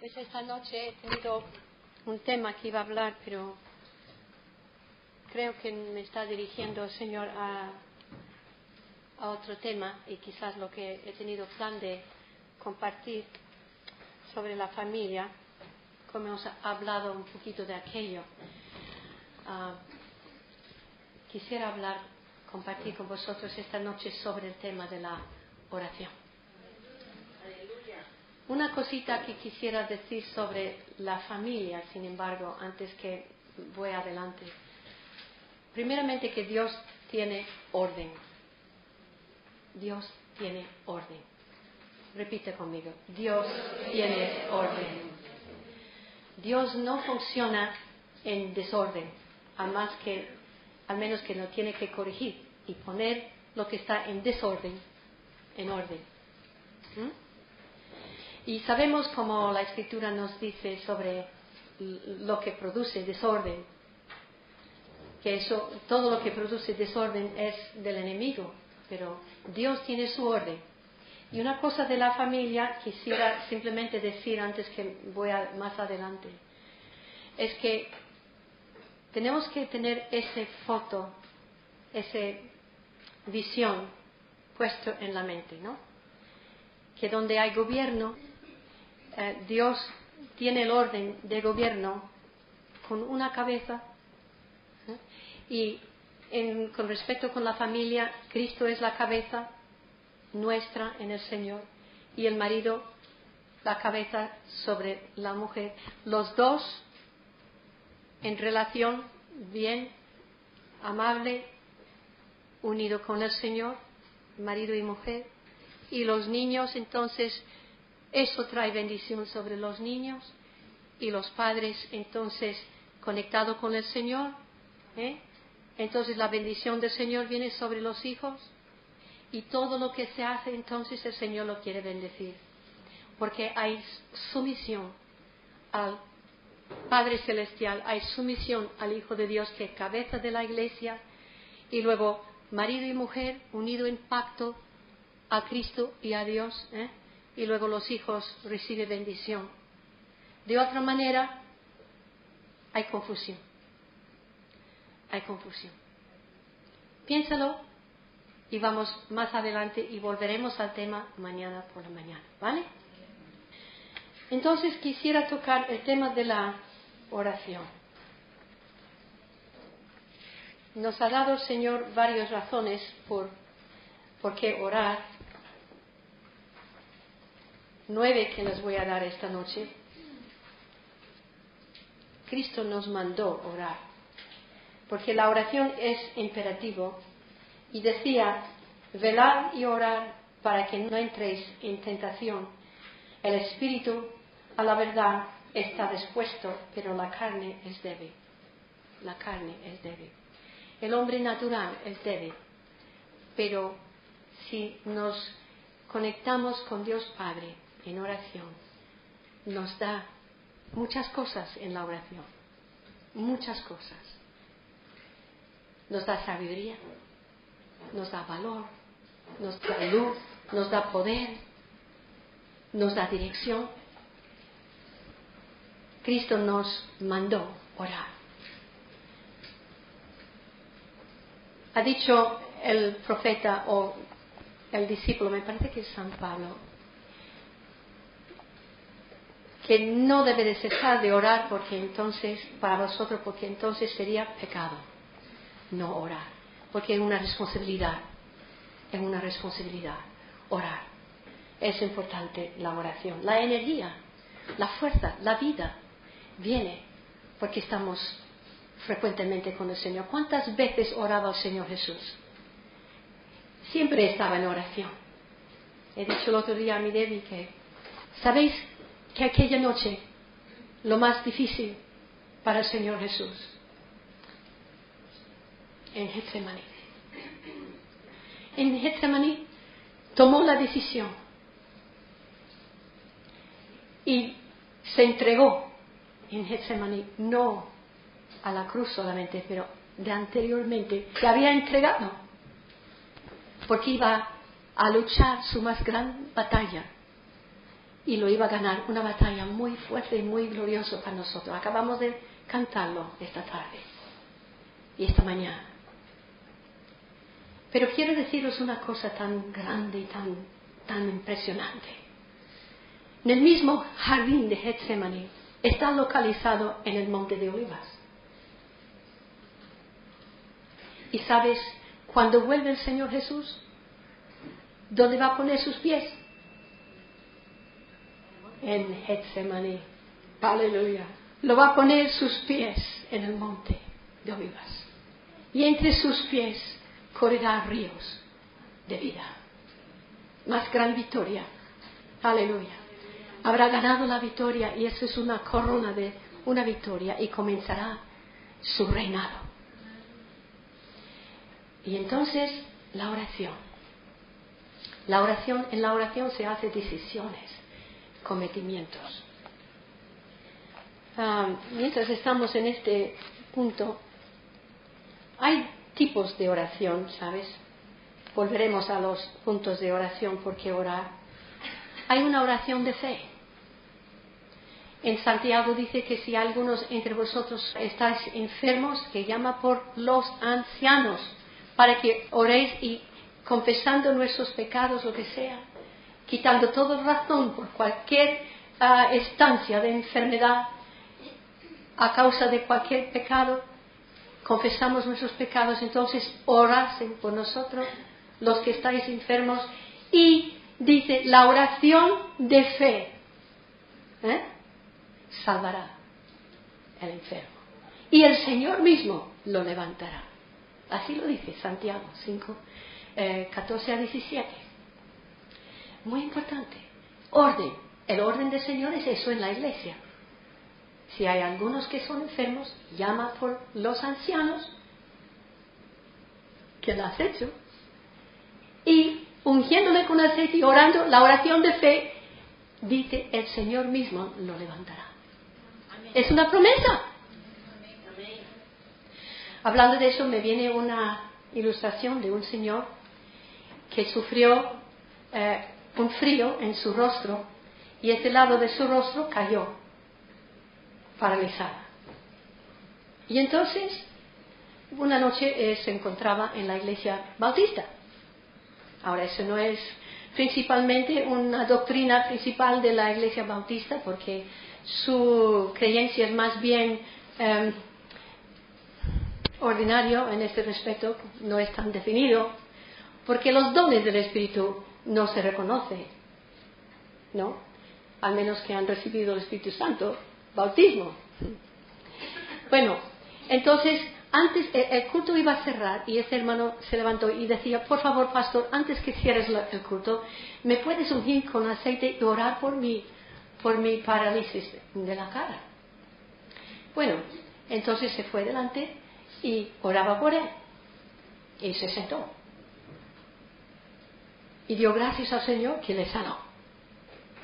Pues esta noche he tenido un tema que iba a hablar, pero creo que me está dirigiendo el Señor a otro tema, y quizás lo que he tenido plan de compartir sobre la familia, como hemos hablado un poquito de aquello. Quisiera compartir con vosotros esta noche sobre el tema de la oración. Una cosita que quisiera decir sobre la familia, sin embargo, antes que voy adelante. Primeramente, que Dios tiene orden. Dios tiene orden. Repite conmigo. Dios tiene orden. Dios no funciona en desorden, al menos que no tiene que corregir y poner lo que está en desorden en orden. Y sabemos, como la Escritura nos dice sobre lo que produce desorden, que todo lo que produce desorden es del enemigo, pero Dios tiene su orden. Y una cosa de la familia quisiera simplemente decir antes que voy más adelante, es que tenemos que tener esa foto, esa visión puesto en la mente, ¿no? Que donde hay gobierno, Dios tiene el orden de gobierno con una cabeza, y con respecto con la familia, Cristo es la cabeza nuestra en el Señor, y el marido la cabeza sobre la mujer. Los dos en relación bien, amable, unido con el Señor, marido y mujer. Y los niños, entonces, eso trae bendición sobre los niños, y los padres, entonces, conectados con el Señor, entonces la bendición del Señor viene sobre los hijos, y todo lo que se hace, entonces el Señor lo quiere bendecir, porque hay sumisión al Padre Celestial, hay sumisión al Hijo de Dios, que es cabeza de la iglesia, y luego marido y mujer unido en pacto a Cristo y a Dios, y luego los hijos reciben bendición. De otra manera, hay confusión. Hay confusión. Piénsalo, y vamos más adelante y volveremos al tema mañana por la mañana, ¿vale? Entonces quisiera tocar el tema de la oración. Nos ha dado el Señor varias razones por qué orar. 9 que les voy a dar esta noche. Cristo nos mandó orar, porque la oración es imperativo, y decía: velad y orad para que no entréis en tentación. El espíritu a la verdad está dispuesto, pero la carne es débil. La carne es débil. El hombre natural es débil, pero si nos conectamos con Dios Padre en oración, nos da muchas cosas en la oración, muchas cosas. Nos da sabiduría, nos da valor, nos da luz, nos da poder, nos da dirección. Cristo nos mandó orar. Ha dicho el profeta o el discípulo, me parece que es San Pablo, que no debe de cesar de orar, para vosotros, porque entonces sería pecado no orar, porque es una responsabilidad orar. Es importante la oración. La energía, la fuerza, la vida viene porque estamos frecuentemente con el Señor. ¿Cuántas veces oraba el Señor Jesús? Siempre estaba en oración. He dicho el otro día a mi Debbie que, ¿sabéis que aquella noche lo más difícil para el Señor Jesús? En Getsemaní. En Getsemaní tomó la decisión y se entregó en Getsemaní, no a la cruz solamente, pero de anteriormente se había entregado, porque iba a luchar su más gran batalla, y lo iba a ganar, una batalla muy fuerte y muy gloriosa para nosotros. Acabamos de cantarlo esta tarde y esta mañana. Pero quiero deciros una cosa tan grande y tan impresionante. En el mismo jardín de Getsemaní está localizado en el Monte de Olivas. ¿Y sabes cuando vuelve el Señor Jesús? ¿Dónde va a poner sus pies? En Getsemaní. Aleluya. Lo va a poner sus pies en el Monte de Olivas. Y entre sus pies correrá ríos de vida. Más gran victoria. Aleluya. Habrá ganado la victoria y eso es una corona de una victoria y comenzará su reinado. Y entonces la oración. En la oración se hacen decisiones, cometimientos. Mientras estamos en este punto, hay tipos de oración, ¿sabes? Volveremos a los puntos de oración porque orar. Hay una oración de fe. En Santiago dice que si algunos entre vosotros estáis enfermos, que llama por los ancianos, para que oréis y confesando nuestros pecados, lo que sea, quitando toda razón por cualquier estancia de enfermedad, a causa de cualquier pecado, confesamos nuestros pecados, entonces orasen por nosotros, los que estáis enfermos, y dice, la oración de fe salvará al enfermo. Y el Señor mismo lo levantará. Así lo dice Santiago 5, 14 a 17. Muy importante. Orden. El orden del Señor es eso en la iglesia. Si hay algunos que son enfermos, llama por los ancianos, que lo has hecho, y ungiéndole con aceite y orando, la oración de fe, dice, el Señor mismo lo levantará. Amén. Es una promesa. Amén. Hablando de eso, me viene una ilustración de un señor que sufrió un frío en su rostro y este lado de su rostro cayó paralizada. Y entonces, una noche se encontraba en la iglesia bautista. Ahora, eso no es principalmente una doctrina principal de la iglesia bautista, porque su creencia es más bien ordinario en este respecto, no es tan definido, porque los dones del Espíritu no se reconocen, ¿no? Al menos que han recibido el Espíritu Santo, bautismo. Bueno, entonces, antes el culto iba a cerrar y este hermano se levantó y decía, por favor, pastor, antes que cierres el culto, ¿me puedes ungir con aceite y orar por mi parálisis de la cara? Bueno, entonces se fue delante y oraba por él y se sentó y dio gracias al Señor que le sanó,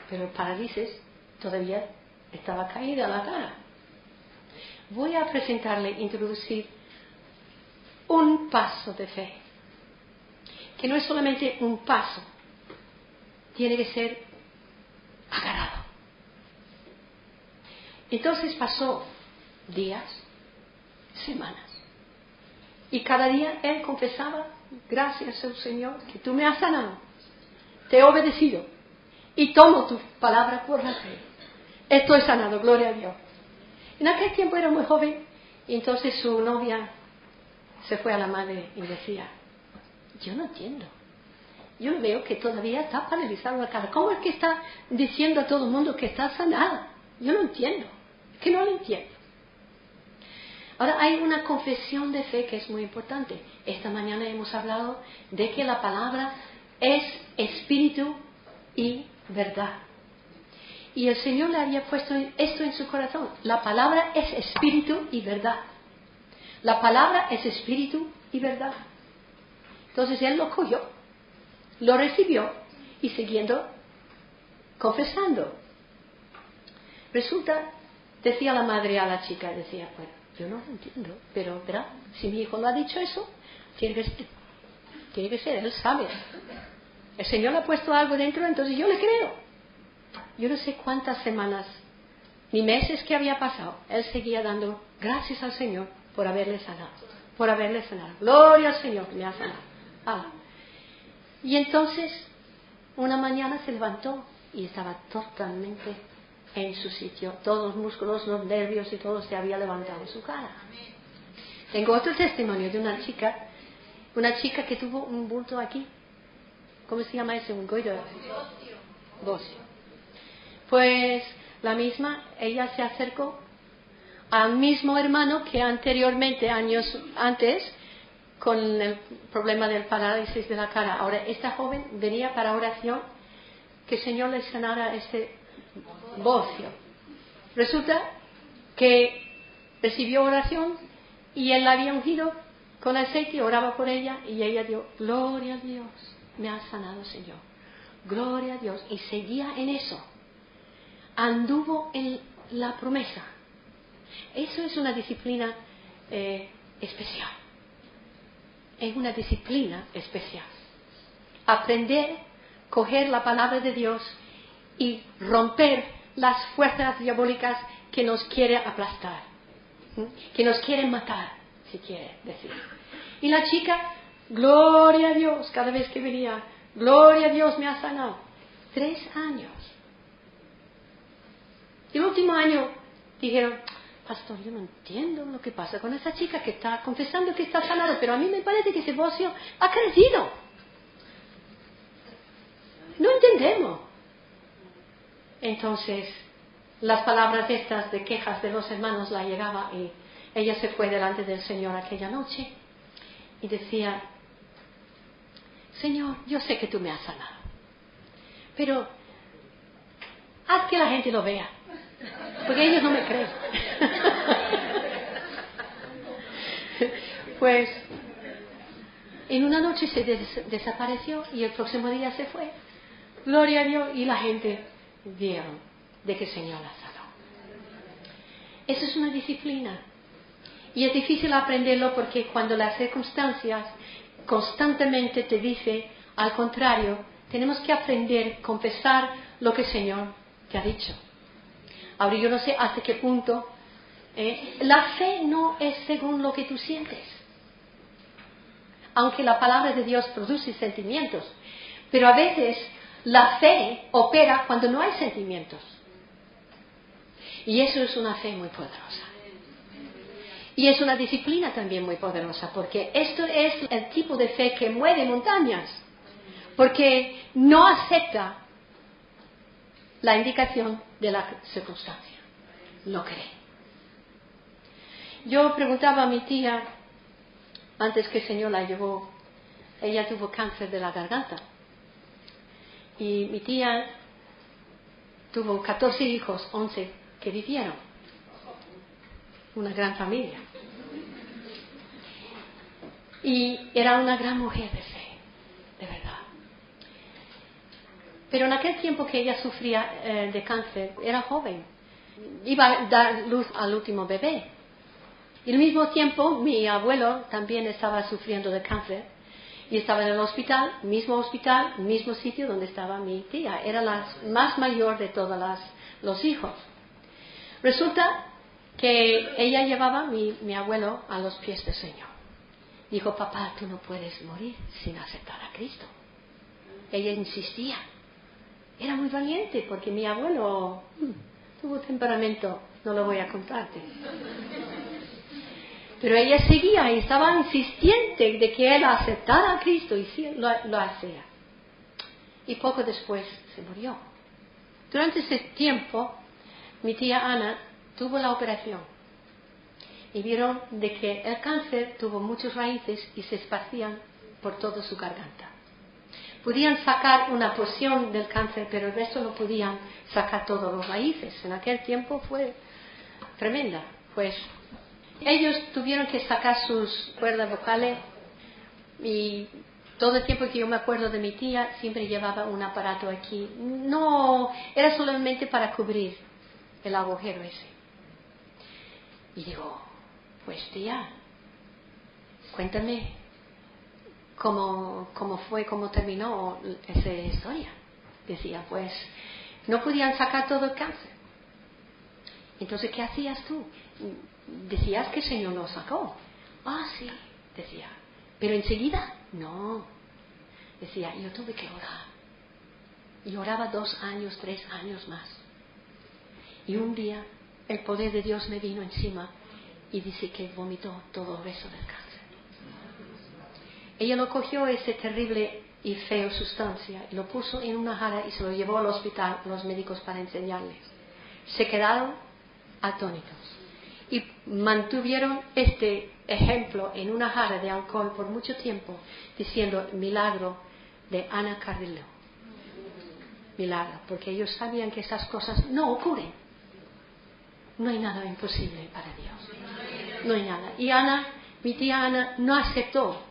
pero el parálisis todavía estaba caída la cara. Voy a introducir un paso de fe, que no es solamente un paso, tiene que ser agarrado. Entonces pasó días, semanas, y cada día él confesaba, gracias al Señor que tú me has sanado, te he obedecido y tomo tu palabra por la fe, estoy sanado, gloria a Dios. En aquel tiempo era muy joven y entonces su novia se fue a la madre y decía, yo no entiendo, yo veo que todavía está paralizada la cara, ¿cómo es que está diciendo a todo el mundo que está sanada? Yo no entiendo, es que no lo entiendo. Ahora hay una confesión de fe que es muy importante. Esta mañana hemos hablado de que la palabra es espíritu y verdad. Y el Señor le había puesto esto en su corazón. La palabra es espíritu y verdad. La palabra es espíritu y verdad. Entonces él lo cogió, lo recibió y siguiendo confesando. Resulta, decía la madre a la chica, decía, bueno, yo no lo entiendo, pero ¿verdad? Si mi hijo lo ha dicho eso, tiene que ser, él sabe. El Señor le ha puesto algo dentro, entonces yo le creo. yo no sé cuántas semanas ni meses que había pasado, él seguía dando gracias al Señor por haberle sanado, por haberle sanado. Gloria al Señor que me ha sanado. Y entonces, una mañana se levantó y estaba totalmente en su sitio. Todos los músculos, los nervios y todo se había levantado en su cara. Tengo otro testimonio de una chica que tuvo un bulto aquí. ¿Cómo se llama ese? Un goiter. Bocio. Pues la misma, ella se acercó al mismo hermano que anteriormente, años antes, con el problema del parálisis de la cara. Ahora, esta joven venía para oración, que el Señor le sanara este bocio. Resulta que recibió oración y él la había ungido con aceite y oraba por ella y ella dio, gloria a Dios, me ha sanado Señor, gloria a Dios, y seguía en eso, anduvo en la promesa. Eso es una disciplina especial, es una disciplina especial, aprender, coger la palabra de Dios y romper las fuerzas diabólicas que nos quiere aplastar, que nos quieren matar, si quiere decir. Y la chica, gloria a Dios, cada vez que venía, gloria a Dios, me ha sanado. 3 años. Y el último año dijeron, pastor, yo no entiendo lo que pasa con esa chica que está confesando que está sanada, pero a mí me parece que ese bocio ha crecido. No entendemos. Entonces, las palabras estas de quejas de los hermanos la llegaba y ella se fue delante del Señor aquella noche y decía, Señor, yo sé que tú me has sanado, pero haz que la gente lo vea, porque ellos no me creen. Pues en una noche se desapareció y el próximo día se fue. Gloria a Dios, y la gente vieron de que el Señor la sanó. Eso es una disciplina. Y es difícil aprenderlo porque cuando las circunstancias constantemente te dicen al contrario, tenemos que aprender a confesar lo que el Señor te ha dicho. Ahora yo no sé hasta qué punto la fe no es según lo que tú sientes. Aunque la palabra de Dios produce sentimientos, pero a veces la fe opera cuando no hay sentimientos. Y eso es una fe muy poderosa. Y es una disciplina también muy poderosa, porque esto es el tipo de fe que mueve montañas, porque no acepta la indicación de la circunstancia, no cree. Yo preguntaba a mi tía, antes que el Señor la llevó, ella tuvo cáncer de la garganta, y mi tía tuvo 14 hijos, 11 que vivieron, una gran familia. Y era una gran mujer de fe, de verdad. Pero en aquel tiempo que ella sufría de cáncer, era joven. Iba a dar luz al último bebé. Y al mismo tiempo, mi abuelo también estaba sufriendo de cáncer. Y estaba en el hospital, mismo sitio donde estaba mi tía. Era la más mayor de todos los hijos. Resulta que ella llevaba a mi abuelo a los pies del Señor. Dijo, papá, tú no puedes morir sin aceptar a Cristo. Ella insistía. Era muy valiente porque mi abuelo tuvo temperamento, no lo voy a contarte. Pero ella seguía y estaba insistente de que él aceptara a Cristo y sí lo hacía. Y poco después se murió. Durante ese tiempo, mi tía Ana tuvo la operación y vieron de que el cáncer tuvo muchas raíces y se esparcían por toda su garganta. Podían sacar una porción del cáncer, pero el resto no podían sacar todas las raíces. En aquel tiempo fue tremenda. Pues ellos tuvieron que sacar sus cuerdas vocales y todo el tiempo que yo me acuerdo de mi tía siempre llevaba un aparato aquí. No, era solamente para cubrir el agujero ese. Y digo, pues tía, cuéntame cómo fue, cómo terminó esa historia. Decía, pues No podían sacar todo el cáncer. Entonces, ¿qué hacías tú? Decías que el Señor lo sacó. Ah, sí, decía. Pero enseguida, no. Decía, yo tuve que orar. Y oraba 2 años, 3 años más. Y un día el poder de Dios me vino encima y dice que vomitó todo el resto del cáncer. Ella lo cogió, ese terrible y feo sustancia, y lo puso en una jarra y se lo llevó al hospital, los médicos, para enseñarles. Se quedaron atónitos. Y mantuvieron este ejemplo en una jarra de alcohol por mucho tiempo, diciendo milagro de Ana Cardillo. Milagro, porque ellos sabían que esas cosas no ocurren. No hay nada imposible para Dios. No hay nada. Y Ana, mi tía Ana, no aceptó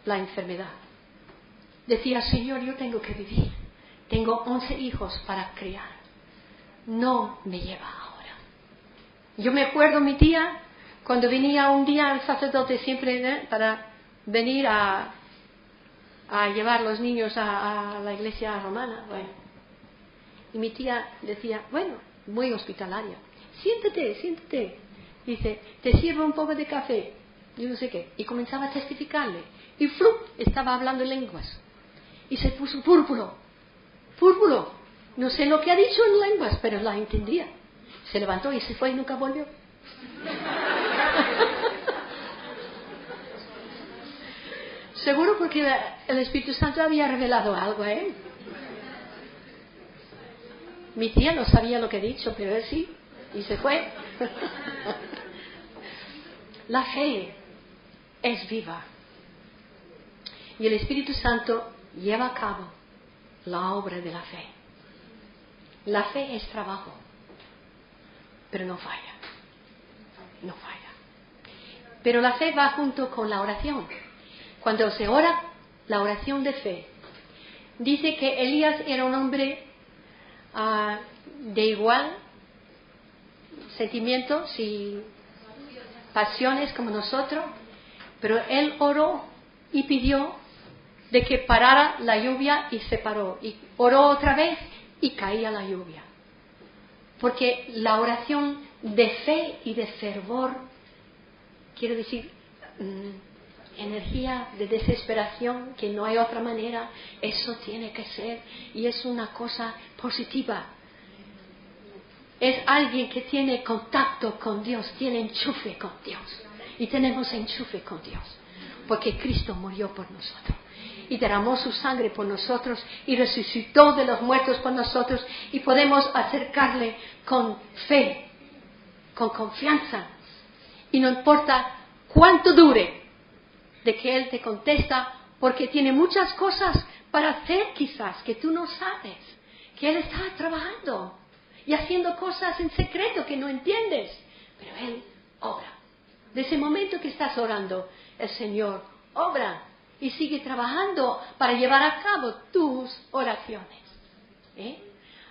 la enfermedad. Decía, Señor, yo tengo que vivir. Tengo 11 hijos para criar. No me lleva ahora. Yo me acuerdo, mi tía, cuando venía un día el sacerdote siempre para venir a llevar los niños a la iglesia romana. Bueno. Y mi tía decía, bueno, muy hospitalaria, siéntate. Dice, te sirvo un poco de café. Yo no sé qué. Y comenzaba a testificarle. Y ¡flup! Estaba hablando en lenguas. Y se puso púrpuro. No sé lo que ha dicho en lenguas, pero la entendía. Se levantó y se fue y nunca volvió. Seguro porque el Espíritu Santo había revelado algo a él. Mi tía no sabía lo que he dicho, pero él sí. Y se fue. La fe es viva. Y el Espíritu Santo lleva a cabo la obra de la fe. La fe es trabajo, pero no falla. No falla. Pero la fe va junto con la oración. Cuando se ora la oración de fe, dice que Elías era un hombre de igual sentimientos y pasiones como nosotros, pero él oró y pidió de que parara la lluvia y se paró, y oró otra vez y caía la lluvia, porque la oración de fe y de fervor, quiero decir, energía de desesperación, que no hay otra manera, eso tiene que ser, y es una cosa positiva. Es alguien que tiene contacto con Dios, tiene enchufe con Dios. Y tenemos enchufe con Dios, porque Cristo murió por nosotros. Y derramó su sangre por nosotros, y resucitó de los muertos por nosotros, y podemos acercarle con fe, con confianza. Y no importa cuánto dure, de que Él te contesta, porque tiene muchas cosas para hacer quizás, que tú no sabes, que Él está trabajando y haciendo cosas en secreto que no entiendes, pero Él obra. De ese momento que estás orando, el Señor obra y sigue trabajando para llevar a cabo tus oraciones.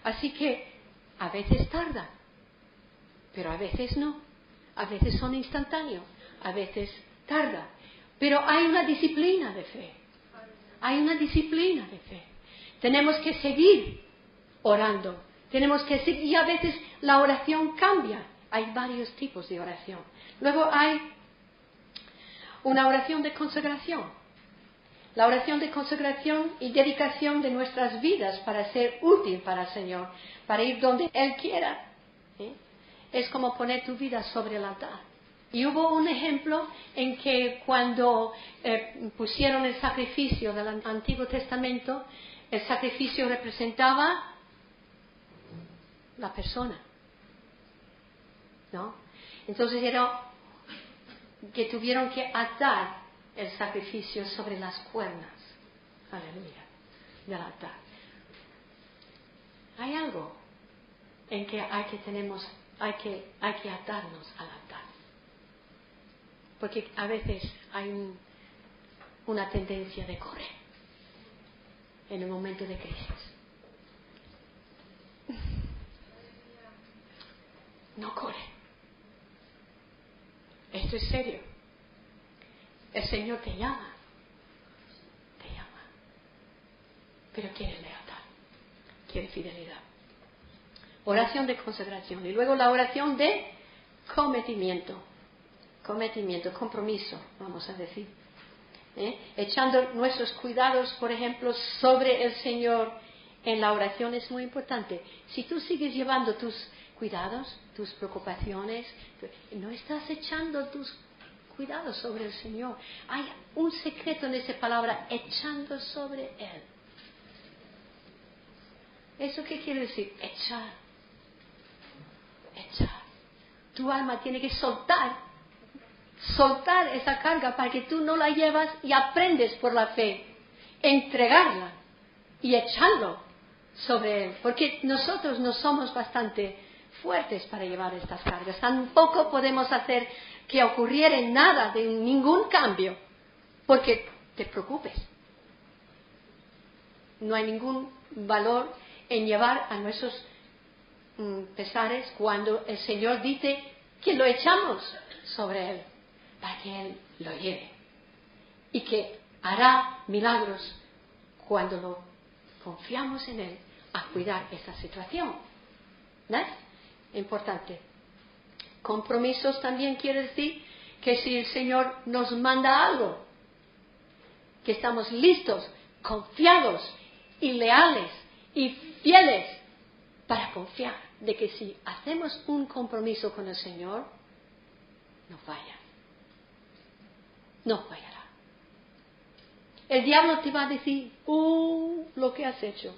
Así que a veces tarda, pero a veces no. A veces son instantáneos, a veces tarda. Pero hay una disciplina de fe. Hay una disciplina de fe. Tenemos que seguir orando. Tenemos que seguir, y a veces la oración cambia. Hay varios tipos de oración. Luego hay una oración de consagración. La oración de consagración y dedicación de nuestras vidas para ser útil para el Señor, para ir donde Él quiera. Es como poner tu vida sobre el altar. Y hubo un ejemplo en que cuando pusieron el sacrificio del Antiguo Testamento, el sacrificio representaba la persona, ¿no? Entonces era que tuvieron que atar el sacrificio sobre las cuerdas, aleluya, del altar. Hay algo en que hay que atarnos al altar, porque a veces hay una tendencia de correr en un momento de crisis. No corre. Esto es serio. El Señor te llama, pero quiere lealtad, quiere fidelidad. Oración de consagración. Y luego la oración de cometimiento, compromiso, vamos a decir. Echando nuestros cuidados, por ejemplo, sobre el Señor en la oración es muy importante. Si tú sigues llevando tus cuidados, tus preocupaciones, no estás echando tus cuidados sobre el Señor. Hay un secreto en esa palabra, echando sobre Él. ¿Eso qué quiere decir? Echar. Tu alma tiene que soltar esa carga para que tú no la llevas y aprendes por la fe, entregarla y echarlo sobre Él, porque nosotros no somos bastante fuertes para llevar estas cargas. Tampoco podemos hacer que ocurriera nada de ningún cambio, porque te preocupes. No hay ningún valor en llevar a nuestros pesares cuando el Señor dice que lo echamos sobre Él, para que Él lo lleve y que hará milagros cuando lo confiamos en Él a cuidar esa situación. ¿Ves? Importante. Compromisos también quiere decir que si el Señor nos manda algo, que estamos listos, confiados y leales y fieles para confiar de que si hacemos un compromiso con el Señor, no falla. No fallará. El diablo te va a decir, lo que has hecho.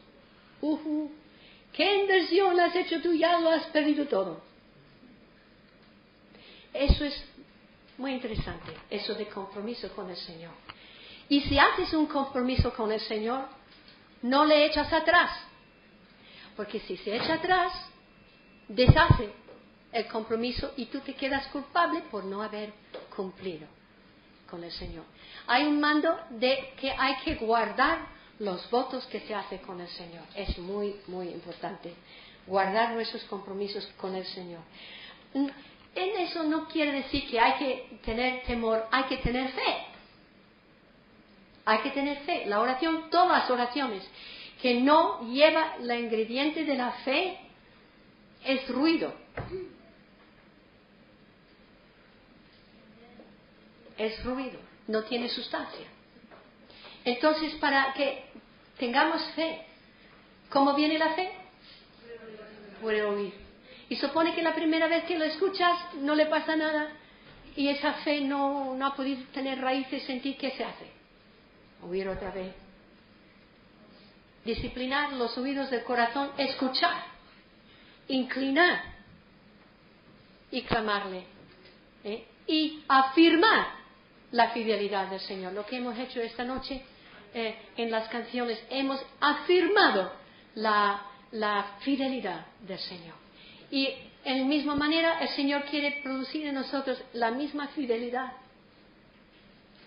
¿Qué inversión has hecho tú? Ya lo has perdido todo. Eso es muy interesante, eso de compromiso con el Señor. Y si haces un compromiso con el Señor, no le echas atrás. Porque si se echa atrás, deshace el compromiso y tú te quedas culpable por no haber cumplido con el Señor. Hay un mando de que hay que guardar los votos que se hace con el Señor. Es muy, muy importante. Guardar nuestros compromisos con el Señor. En eso no quiere decir que hay que tener temor, hay que tener fe. Hay que tener fe. La oración, todas las oraciones que no lleva el ingrediente de la fe es ruido. Es ruido, no tiene sustancia. Entonces, para que tengamos fe, ¿cómo viene la fe? Por el oír. Y supone que la primera vez que lo escuchas no le pasa nada y esa fe no ha podido tener raíces en ti. ¿Qué se hace? Oír otra vez. Disciplinar los oídos del corazón, escuchar, inclinar y clamarle. Y afirmar la fidelidad del Señor. Lo que hemos hecho esta noche en las canciones, hemos afirmado la fidelidad del Señor. Y en la misma manera el Señor quiere producir en nosotros la misma fidelidad.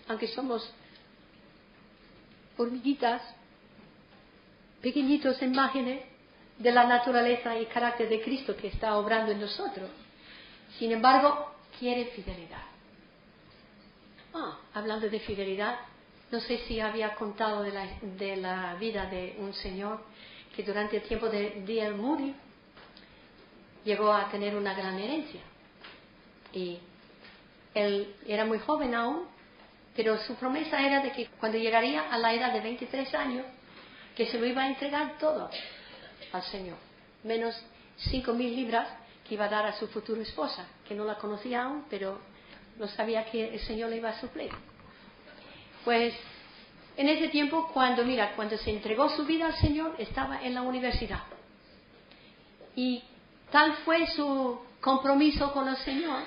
Aunque somos hormiguitas, pequeñitos imágenes de la naturaleza y carácter de Cristo que está obrando en nosotros. Sin embargo, quiere fidelidad. Hablando de fidelidad, no sé si había contado de la vida de un señor que durante el tiempo de D.L. Moody llegó a tener una gran herencia. Y él era muy joven aún, pero su promesa era de que cuando llegaría a la edad de 23 años, que se lo iba a entregar todo al Señor, menos 5.000 libras que iba a dar a su futura esposa, que no la conocía aún, pero no sabía que el Señor le iba a suplir. Pues en ese tiempo, cuando se entregó su vida al Señor, estaba en la universidad. Y tal fue su compromiso con el Señor,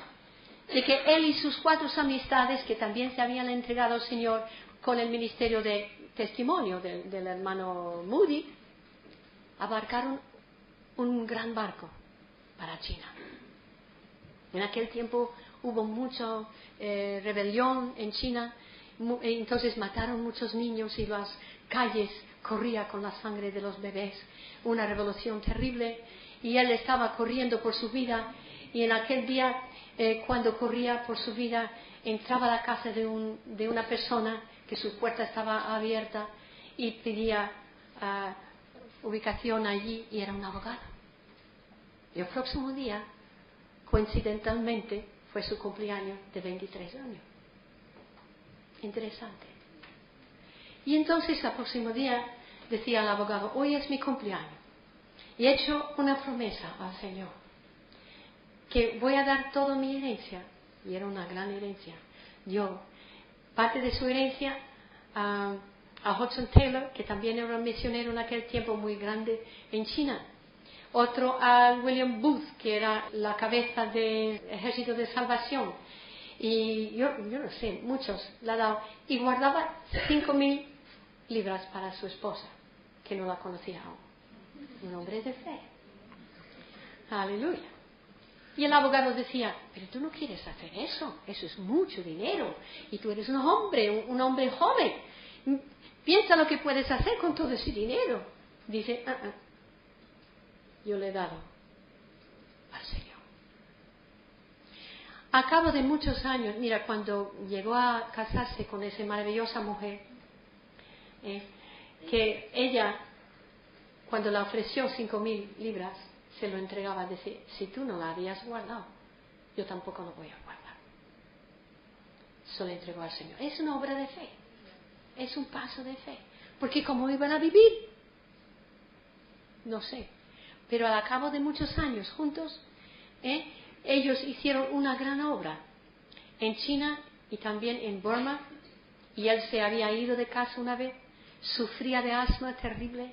de que él y sus 4 amistades, que también se habían entregado al Señor con el ministerio de testimonio del hermano Moody, abarcaron un gran barco para China. En aquel tiempo hubo mucha rebelión en China, entonces mataron muchos niños y las calles corrían con la sangre de los bebés, una revolución terrible, y él estaba corriendo por su vida, y en aquel día, cuando corría por su vida, entraba a la casa de una persona que su puerta estaba abierta y pedía ubicación allí, y era un abogado. Y el próximo día, coincidentalmente, fue su cumpleaños de 23 años. Interesante. Y entonces, el próximo día, decía el abogado, hoy es mi cumpleaños. Y he hecho una promesa al Señor, que voy a dar toda mi herencia. Y era una gran herencia. Dio parte de su herencia a Hudson Taylor, que también era un misionero en aquel tiempo muy grande en China. Otro a William Booth, que era la cabeza del Ejército de Salvación. Y yo no sé, muchos le ha dado. Y guardaba 5,000 libras para su esposa, que no la conocía aún. Un hombre de fe. Aleluya. Y el abogado decía, pero tú no quieres hacer eso es mucho dinero. Y tú eres un hombre joven. Piensa lo que puedes hacer con todo ese dinero. Dice, yo le he dado al Señor. A cabo de muchos años, mira, cuando llegó a casarse con esa maravillosa mujer, que ella, cuando le ofreció 5,000 libras, se lo entregaba, decir, si tú no la habías guardado, yo tampoco lo voy a guardar. Se lo entregó al Señor. Es una obra de fe. Es un paso de fe. Porque ¿cómo iban a vivir? No sé. Pero al cabo de muchos años juntos, ellos hicieron una gran obra en China y también en Burma. Y él se había ido de casa una vez, sufría de asma terrible,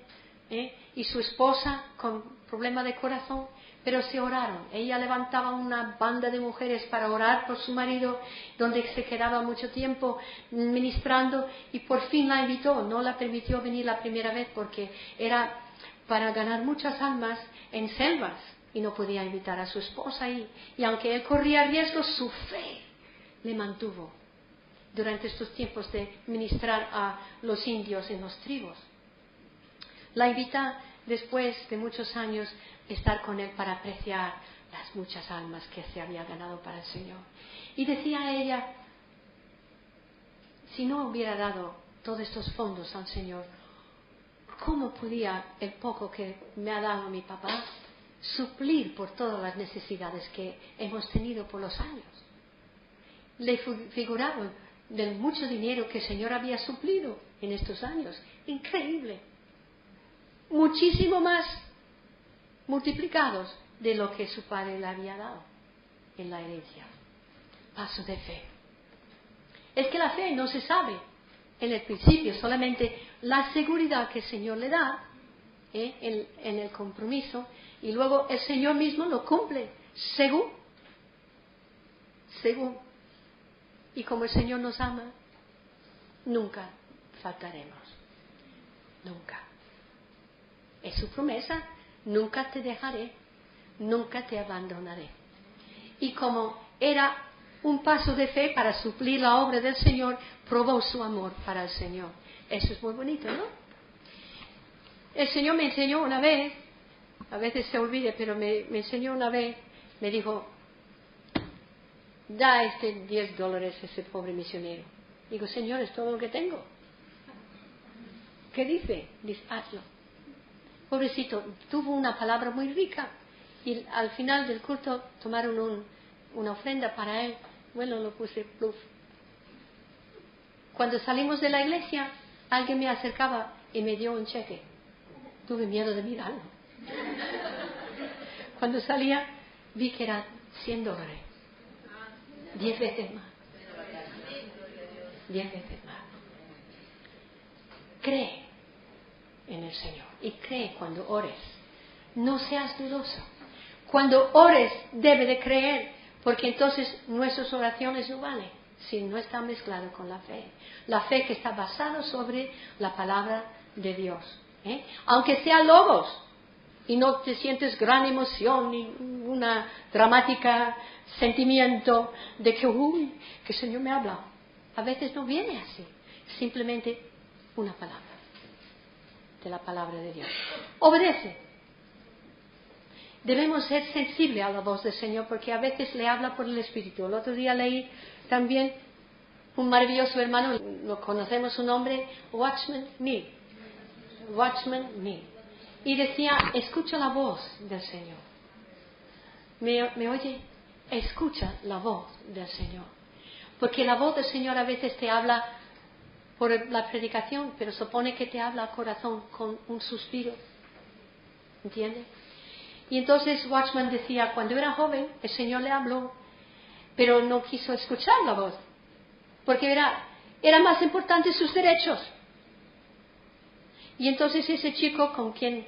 y su esposa con problema de corazón, pero se oraron. Ella levantaba una banda de mujeres para orar por su marido, donde se quedaba mucho tiempo ministrando, y por fin la invitó. No la permitió venir la primera vez porque era para ganar muchas almas en selvas y no podía invitar a su esposa ahí. Y aunque él corría riesgos, su fe le mantuvo durante estos tiempos de ministrar a los indios en los tribus. La invita después de muchos años estar con él para apreciar las muchas almas que se había ganado para el Señor. Y decía a ella, si no hubiera dado todos estos fondos al Señor, ¿cómo podía el poco que me ha dado mi papá suplir por todas las necesidades que hemos tenido por los años? Le figuraban del mucho dinero que el Señor había suplido en estos años. Increíble. Muchísimo más multiplicados de lo que su padre le había dado en la herencia. Paso de fe. Es que la fe no se sabe en el principio, solamente la seguridad que el Señor le da en el compromiso, y luego el Señor mismo lo cumple según. Y como el Señor nos ama, nunca faltaremos. Nunca. Es su promesa, nunca te dejaré, nunca te abandonaré. Y como era un paso de fe para suplir la obra del Señor, probó su amor para el Señor. Eso es muy bonito, ¿no? El Señor me enseñó una vez, a veces se olvida, pero me enseñó una vez, me dijo, da $10 a ese pobre misionero. Digo, Señor, es todo lo que tengo. ¿Qué dice? Dice, hazlo. Pobrecito, tuvo una palabra muy rica, y al final del culto tomaron una ofrenda para él. Bueno, lo puse pluf. Cuando salimos de la iglesia, alguien me acercaba y me dio un cheque. Tuve miedo de mirarlo. Cuando salía, vi que eran $100. 10 veces más. 10 veces más. Cree en el Señor y cree cuando ores. No seas dudoso. Cuando ores debe de creer, porque entonces nuestras oraciones no valen si no está mezclado con la fe. La fe que está basada sobre la palabra de Dios. Aunque sea logos y no te sientes gran emoción ni una dramática sentimiento de que el Señor me habla. A veces no viene así, simplemente una palabra de la palabra de Dios. Obedece. Debemos ser sensibles a la voz del Señor, porque a veces le habla por el Espíritu. El otro día leí también un maravilloso hermano, lo conocemos su nombre, Watchman Nee. Y decía, escucha la voz del Señor. ¿Me oye? Escucha la voz del Señor. Porque la voz del Señor a veces te habla por la predicación, pero supone que te habla al corazón con un suspiro. ¿Entiendes? Y entonces Watchman decía, cuando era joven, el Señor le habló, pero no quiso escuchar la voz, porque era más importante sus derechos. Y entonces ese chico con quien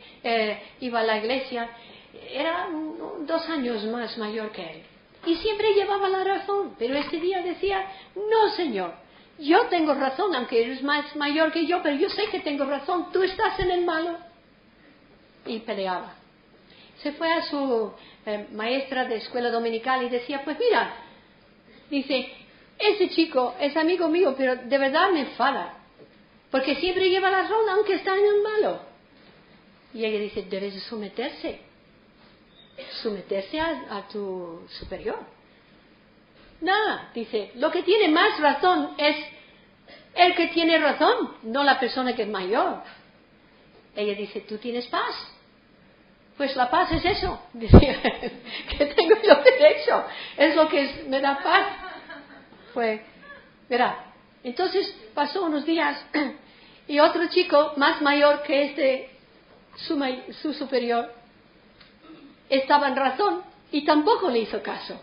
iba a la iglesia era 2 años más mayor que él. Y siempre llevaba la razón, pero ese día decía, no, Señor, yo tengo razón, aunque eres más mayor que yo, pero yo sé que tengo razón, tú estás en el malo. Y peleaba. Se fue a su maestra de escuela dominical y decía, pues mira, dice, ese chico es amigo mío, pero de verdad me enfada, porque siempre lleva la razón aunque está en el malo. Y ella dice, debes de someterse a tu superior. Nada, dice, lo que tiene más razón es el que tiene razón, no la persona que es mayor. Ella dice, ¿tú tienes paz? Pues la paz es eso, decía, que tengo yo derecho, es lo que me da paz. Pues, verá, entonces pasó unos días y otro chico más mayor que su superior, estaba en razón y tampoco le hizo caso.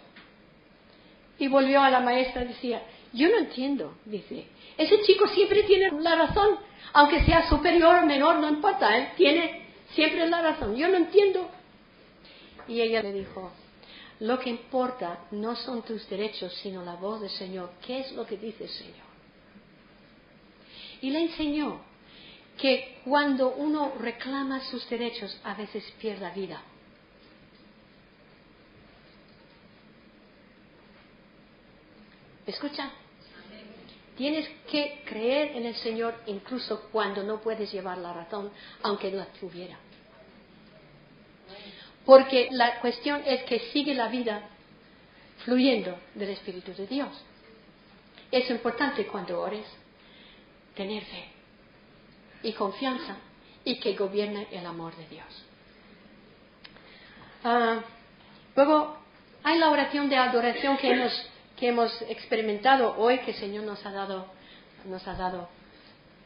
Y volvió a la maestra y decía, yo no entiendo, dice, ese chico siempre tiene la razón, aunque sea superior o menor, no importa, él tiene siempre la razón, yo no entiendo. Y ella le dijo, lo que importa no son tus derechos, sino la voz del Señor. ¿Qué es lo que dice el Señor? Y le enseñó que cuando uno reclama sus derechos, a veces pierde vida. ¿Escucha? Tienes que creer en el Señor incluso cuando no puedes llevar la razón, aunque la tuviera. Porque la cuestión es que sigue la vida fluyendo del Espíritu de Dios. Es importante cuando ores tener fe y confianza y que gobierne el amor de Dios. Luego hay la oración de adoración que hemos experimentado hoy, que el Señor nos ha dado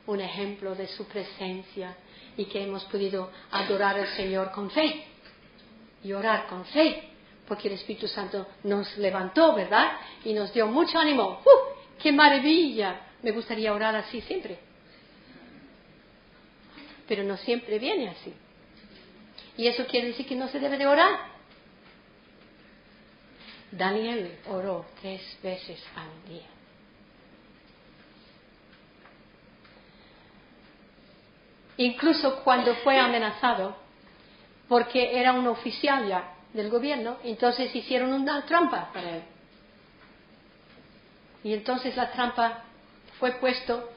un ejemplo de su presencia y que hemos podido adorar al Señor con fe y orar con fe, porque el Espíritu Santo nos levantó, ¿verdad? Y nos dio mucho ánimo. ¡Qué maravilla! Me gustaría orar así siempre. Pero no siempre viene así. Y eso quiere decir que no se debe de orar. Daniel oró 3 veces al día. Incluso cuando fue amenazado, porque era un oficial ya del gobierno, entonces hicieron una trampa para él. Y entonces la trampa fue puesto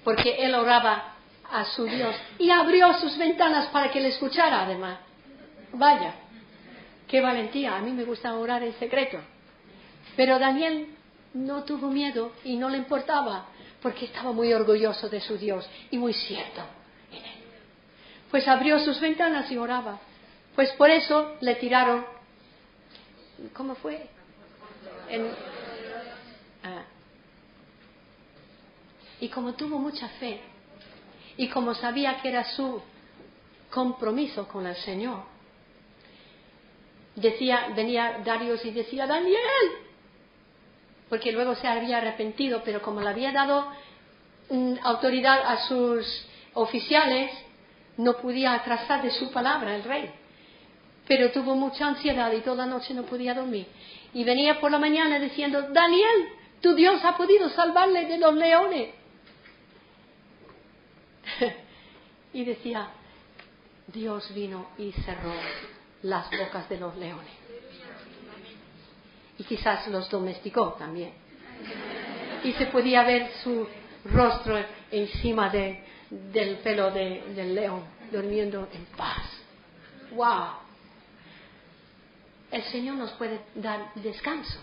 porque él oraba a su Dios y abrió sus ventanas para que le escuchara además. Vaya, qué valentía. A mí me gusta orar en secreto. Pero Daniel no tuvo miedo y no le importaba, porque estaba muy orgulloso de su Dios y muy cierto en él. Pues abrió sus ventanas y oraba. Pues por eso le tiraron, ¿cómo fue? Y como tuvo mucha fe y como sabía que era su compromiso con el Señor, venía Darius y decía, Daniel, porque luego se había arrepentido, pero como le había dado autoridad a sus oficiales, no podía atrasar de su palabra el rey. Pero tuvo mucha ansiedad y toda la noche no podía dormir. Y venía por la mañana diciendo, Daniel, tu Dios ha podido salvarle de los leones. Y decía, Dios vino y cerró las bocas de los leones. Y quizás los domesticó también. Y se podía ver su rostro encima del pelo del león, durmiendo en paz. ¡Wow! El Señor nos puede dar descanso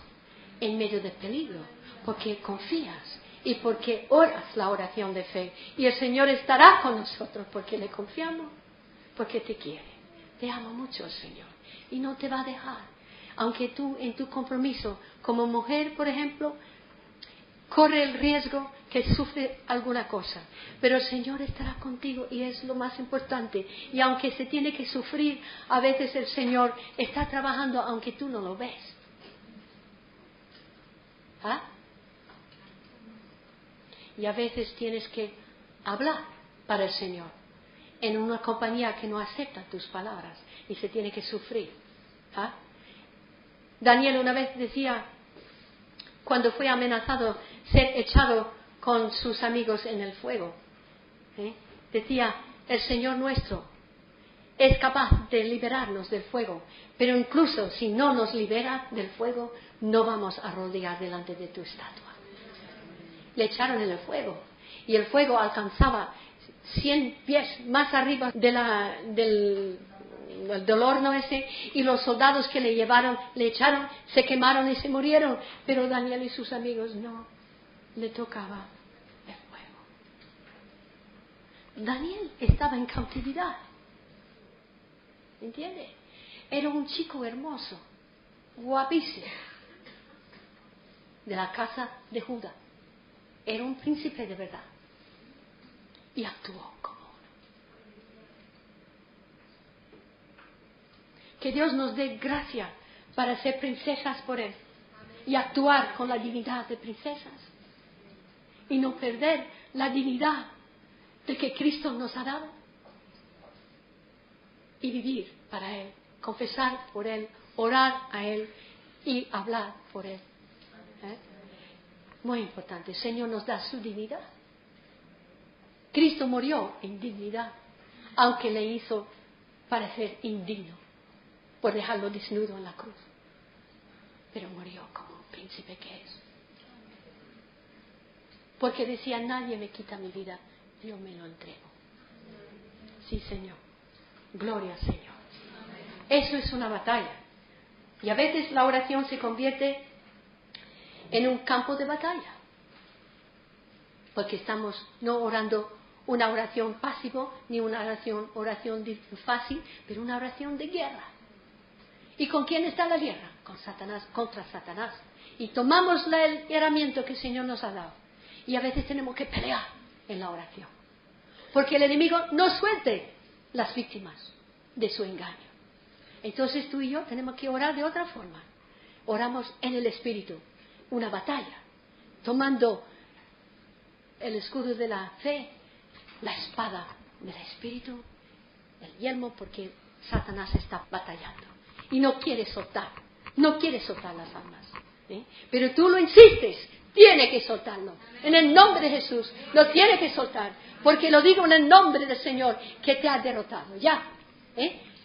en medio del peligro, porque confías y porque oras la oración de fe. Y el Señor estará con nosotros porque le confiamos, porque te quiere. Te ama mucho el Señor y no te va a dejar. aunque tú en tu compromiso como mujer, por ejemplo, corre el riesgo que sufre alguna cosa, pero el Señor estará contigo y es lo más importante. Y aunque se tiene que sufrir, a veces el Señor está trabajando aunque tú no lo ves. ¿Ah? Y a veces tienes que hablar para el Señor en una compañía que no acepta tus palabras y se tiene que sufrir. ¿Ah? Daniel una vez decía, cuando fue amenazado ser echado con sus amigos en el fuego, decía, el Señor nuestro es capaz de liberarnos del fuego, pero incluso si no nos libera del fuego, no vamos a rodear delante de tu estatua. Le echaron en el fuego y el fuego alcanzaba 100 pies más arriba del horno ese, y los soldados que le llevaron, le echaron, se quemaron y se murieron, pero Daniel y sus amigos no le tocaba el fuego. Daniel estaba en cautividad, ¿entiende? Era un chico hermoso, guapísimo, de la casa de Judá. Era un príncipe de verdad y actuó como uno. Que Dios nos dé gracia para ser princesas por Él y actuar con la dignidad de princesas y no perder la dignidad de que Cristo nos ha dado y vivir para Él, confesar por Él, orar a Él y hablar por Él. Muy importante, el Señor nos da su dignidad. Cristo murió en dignidad, aunque le hizo parecer indigno por dejarlo desnudo en la cruz. Pero murió como un príncipe que es. Porque decía, nadie me quita mi vida, yo me lo entrego. Sí, Señor. Gloria al Señor. Eso es una batalla. Y a veces la oración se convierte en un campo de batalla, porque estamos no orando una oración pasiva ni una oración fácil, pero una oración de guerra. ¿Y con quién está la guerra? Con Satanás, contra Satanás. Y tomamos el herramienta que el Señor nos ha dado, y a veces tenemos que pelear en la oración, porque el enemigo no suelte las víctimas de su engaño. Entonces tú y yo tenemos que orar de otra forma. Oramos en el Espíritu, una batalla, tomando el escudo de la fe, la espada del Espíritu, el yelmo, porque Satanás está batallando y no quiere soltar las almas, pero tú lo insistes, tiene que soltarlo, en el nombre de Jesús, lo tiene que soltar, porque lo digo en el nombre del Señor que te ha derrotado, ya,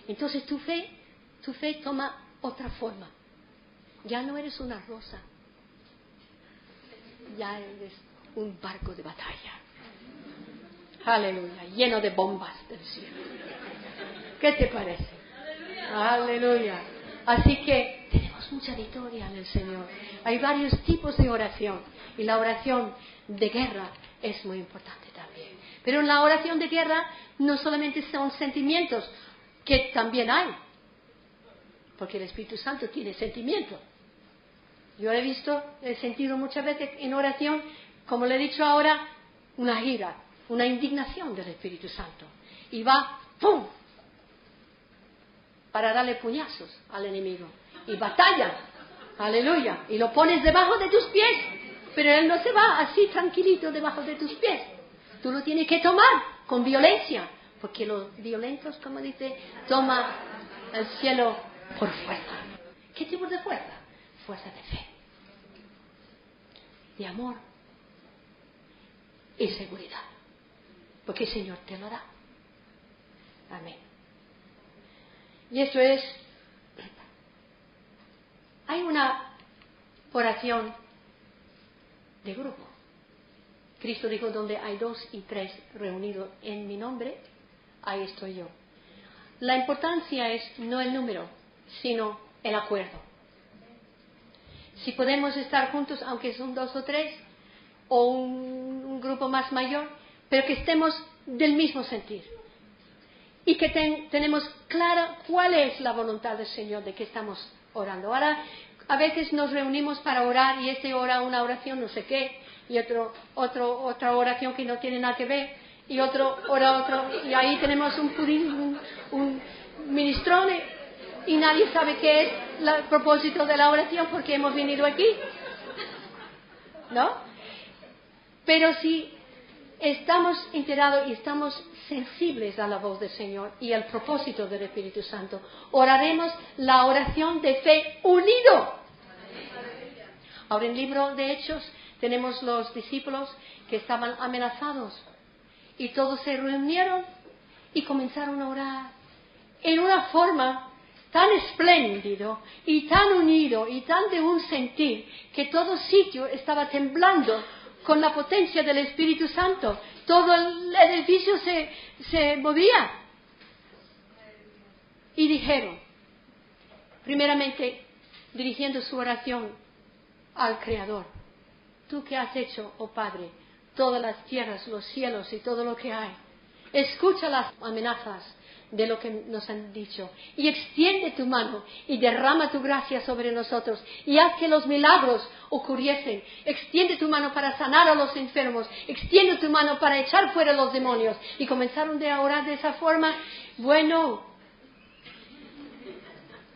entonces tu fe toma otra forma, ya no eres una rosa, ya eres un barco de batalla. Aleluya, lleno de bombas del cielo. ¿Qué te parece? Aleluya. Así que tenemos mucha victoria en el Señor. Hay varios tipos de oración y la oración de guerra es muy importante también. Pero en la oración de guerra no solamente son sentimientos, que también hay, porque el Espíritu Santo tiene sentimientos. Yo he sentido muchas veces en oración, como le he dicho ahora, una ira, una indignación del Espíritu Santo. Y va, ¡pum!, para darle puñazos al enemigo. Y batalla, aleluya, y lo pones debajo de tus pies. Pero él no se va así tranquilito debajo de tus pies. Tú lo tienes que tomar con violencia, porque los violentos, como dice, toma el cielo por fuerza. ¿Qué tipo de fuerza? Fuerza de fe, de amor y seguridad, porque el Señor te lo da. Amén. Y esto es, hay una oración de grupo. Cristo dijo, donde hay 2 y 3 reunidos en mi nombre, ahí estoy yo. La importancia es no el número, sino el acuerdo. Si podemos estar juntos, aunque son 2 o 3, o un grupo más mayor, pero que estemos del mismo sentir. Y que tenemos clara cuál es la voluntad del Señor de que estamos orando. Ahora, a veces nos reunimos para orar y este ora una oración no sé qué, y otra oración que no tiene nada que ver, y otro ora otro, y ahí tenemos un pudín, un minestrone, y nadie sabe qué es el propósito de la oración porque hemos venido aquí, ¿no? Pero si estamos enterados y estamos sensibles a la voz del Señor y al propósito del Espíritu Santo, oraremos la oración de fe unido. Ahora en el libro de Hechos tenemos los discípulos que estaban amenazados y todos se reunieron y comenzaron a orar en una forma tan espléndido y tan unido y tan de un sentir que todo sitio estaba temblando con la potencia del Espíritu Santo. Todo el edificio se movía. Y dijeron, primeramente dirigiendo su oración al Creador: tú que has hecho, oh Padre, todas las tierras, los cielos y todo lo que hay, escucha las amenazas de lo que nos han dicho y extiende tu mano y derrama tu gracia sobre nosotros y haz que los milagros ocurriesen. Extiende tu mano para sanar a los enfermos, extiende tu mano para echar fuera los demonios. Y comenzaron a orar de esa forma. Bueno,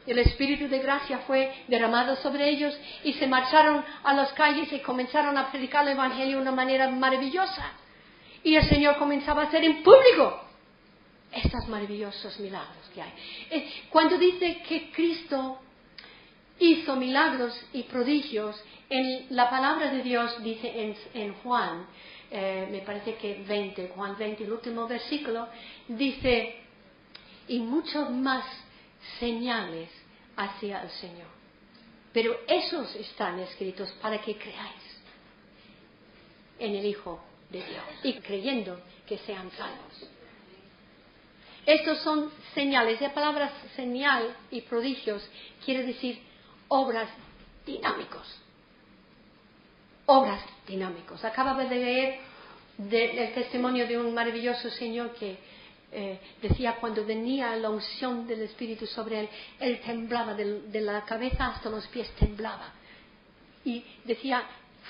el Espíritu de gracia fue derramado sobre ellos y se marcharon a las calles y comenzaron a predicar el Evangelio de una manera maravillosa. Y el Señor comenzaba a hacer en público estos maravillosos milagros que hay. Cuando dice que Cristo hizo milagros y prodigios, en la palabra de Dios dice en Juan, me parece que Juan 20, el último versículo, dice, y muchos más señales hacia el Señor. Pero esos están escritos para que creáis en el Hijo de Dios y creyendo que sean salvos. Estos son señales. La palabra señal y prodigios quiere decir obras dinámicos. Obras dinámicos. Acababa de leer el testimonio de un maravilloso señor que decía cuando venía la unción del Espíritu sobre él, él temblaba de la cabeza hasta los pies, temblaba. Y decía,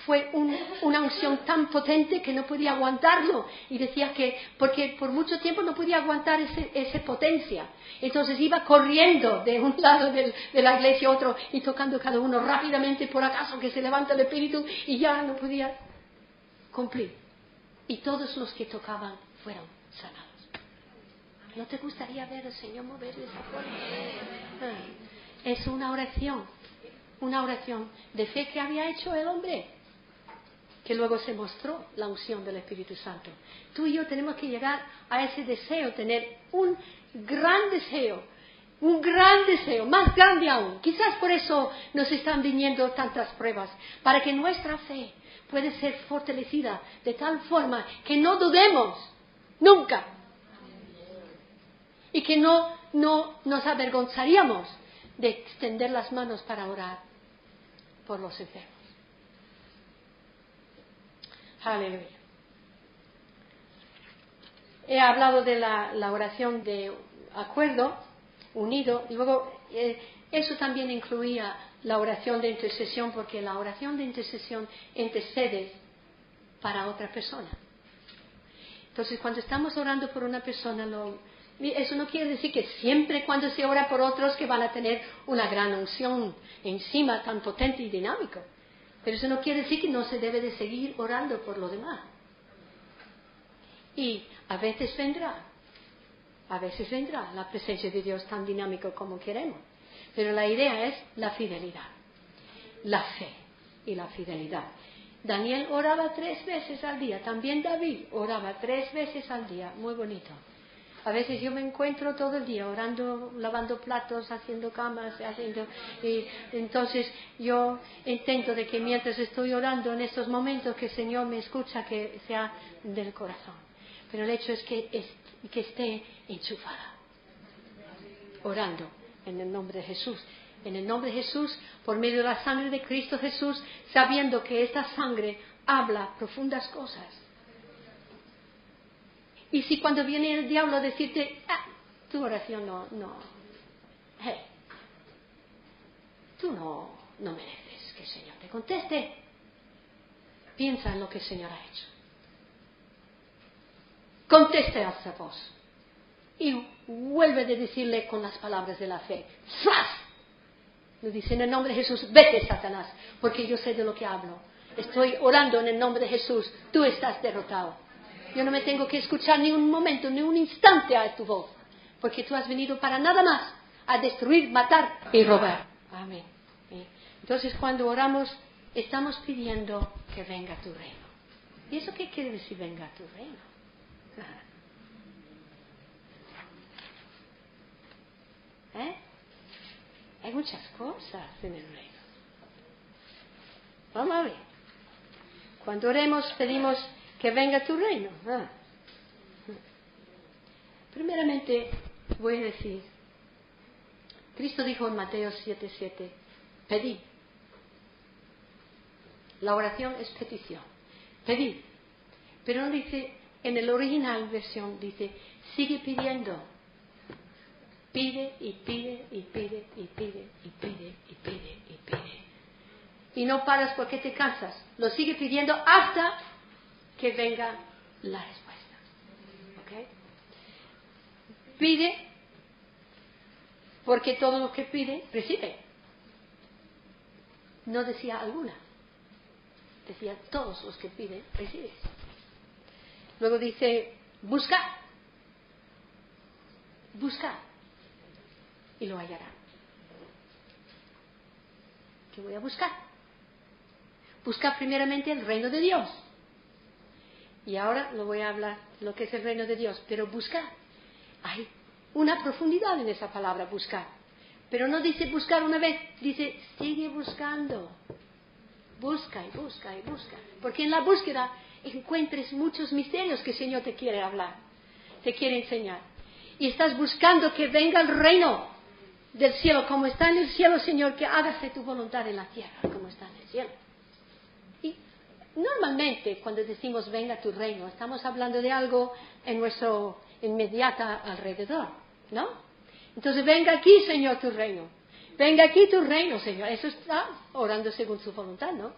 fue una unción tan potente que no podía aguantarlo. Y decía que, porque por mucho tiempo no podía aguantar esa potencia. Entonces iba corriendo de un lado de la iglesia a otro y tocando cada uno rápidamente por acaso que se levanta el Espíritu y ya no podía cumplir. Y todos los que tocaban fueron sanados. ¿No te gustaría ver al Señor mover de esa forma? Es una oración de fe que había hecho el hombre, que luego se mostró la unción del Espíritu Santo. Tú y yo tenemos que llegar a ese deseo, tener un gran deseo, más grande aún. Quizás por eso nos están viniendo tantas pruebas, para que nuestra fe pueda ser fortalecida de tal forma que no dudemos nunca y que no nos avergonzaríamos de extender las manos para orar por los enfermos. Aleluya. He hablado de la oración de acuerdo, unido, y luego eso también incluía la oración de intercesión, porque la oración de intercesión intercede para otra persona. Entonces, cuando estamos orando por una persona, eso no quiere decir que siempre cuando se ora por otros que van a tener una gran unción encima tan potente y dinámico. Pero eso no quiere decir que no se debe de seguir orando por los demás. Y a veces vendrá la presencia de Dios tan dinámico como queremos. Pero la idea es la fidelidad, la fe y la fidelidad. Daniel oraba 3 veces al día, también David oraba 3 veces al día, muy bonito. A veces yo me encuentro todo el día orando, lavando platos, haciendo camas, y entonces yo intento de que mientras estoy orando en estos momentos que el Señor me escucha, que sea del corazón. Pero el hecho es que esté enchufada, orando en el nombre de Jesús. En el nombre de Jesús, por medio de la sangre de Cristo Jesús, sabiendo que esta sangre habla profundas cosas. Y si cuando viene el diablo a decirte, tu oración no, hey, tú no mereces que el Señor te conteste. Piensa en lo que el Señor ha hecho. Conteste a esa voz. Y vuelve a decirle con las palabras de la fe. ¡Fras! Le dice en el nombre de Jesús, vete, Satanás, porque yo sé de lo que hablo. Estoy orando en el nombre de Jesús. Tú estás derrotado. Yo no me tengo que escuchar ni un momento, ni un instante a tu voz, porque tú has venido para nada más a destruir, matar y robar. Amén. Entonces, cuando oramos, estamos pidiendo que venga tu reino. ¿Y eso qué quiere decir venga tu reino? Hay muchas cosas en el reino. Vamos a ver. Cuando oremos, pedimos que venga tu reino. Primeramente, voy a decir, Cristo dijo en Mateo 7:7, pedid. La oración es petición. Pedid. Pero no dice, en el original versión dice, sigue pidiendo. Pide y pide y pide y pide y pide y pide y pide. Y no paras porque te cansas. Lo sigue pidiendo hasta que venga la respuesta. ¿Ok? Pide porque todo lo que pide, recibe. No decía alguna. Decía todos los que piden, recibes. Luego dice, buscad. Buscad. Y lo hallará. ¿Qué voy a buscar? Buscar primeramente el reino de Dios. Y ahora lo voy a hablar de lo que es el reino de Dios. Pero buscar. Hay una profundidad en esa palabra, buscar. Pero no dice buscar una vez, dice sigue buscando. Busca y busca y busca. Porque en la búsqueda encuentres muchos misterios que el Señor te quiere hablar, te quiere enseñar. Y estás buscando que venga el reino del cielo, como está en el cielo, Señor, que hágase tu voluntad en la tierra, como está en el cielo. Y normalmente cuando decimos venga tu reino, estamos hablando de algo en nuestro inmediato alrededor, ¿no? Entonces venga aquí, Señor, tu reino. Venga aquí tu reino, Señor. Eso está orando según su voluntad, ¿no?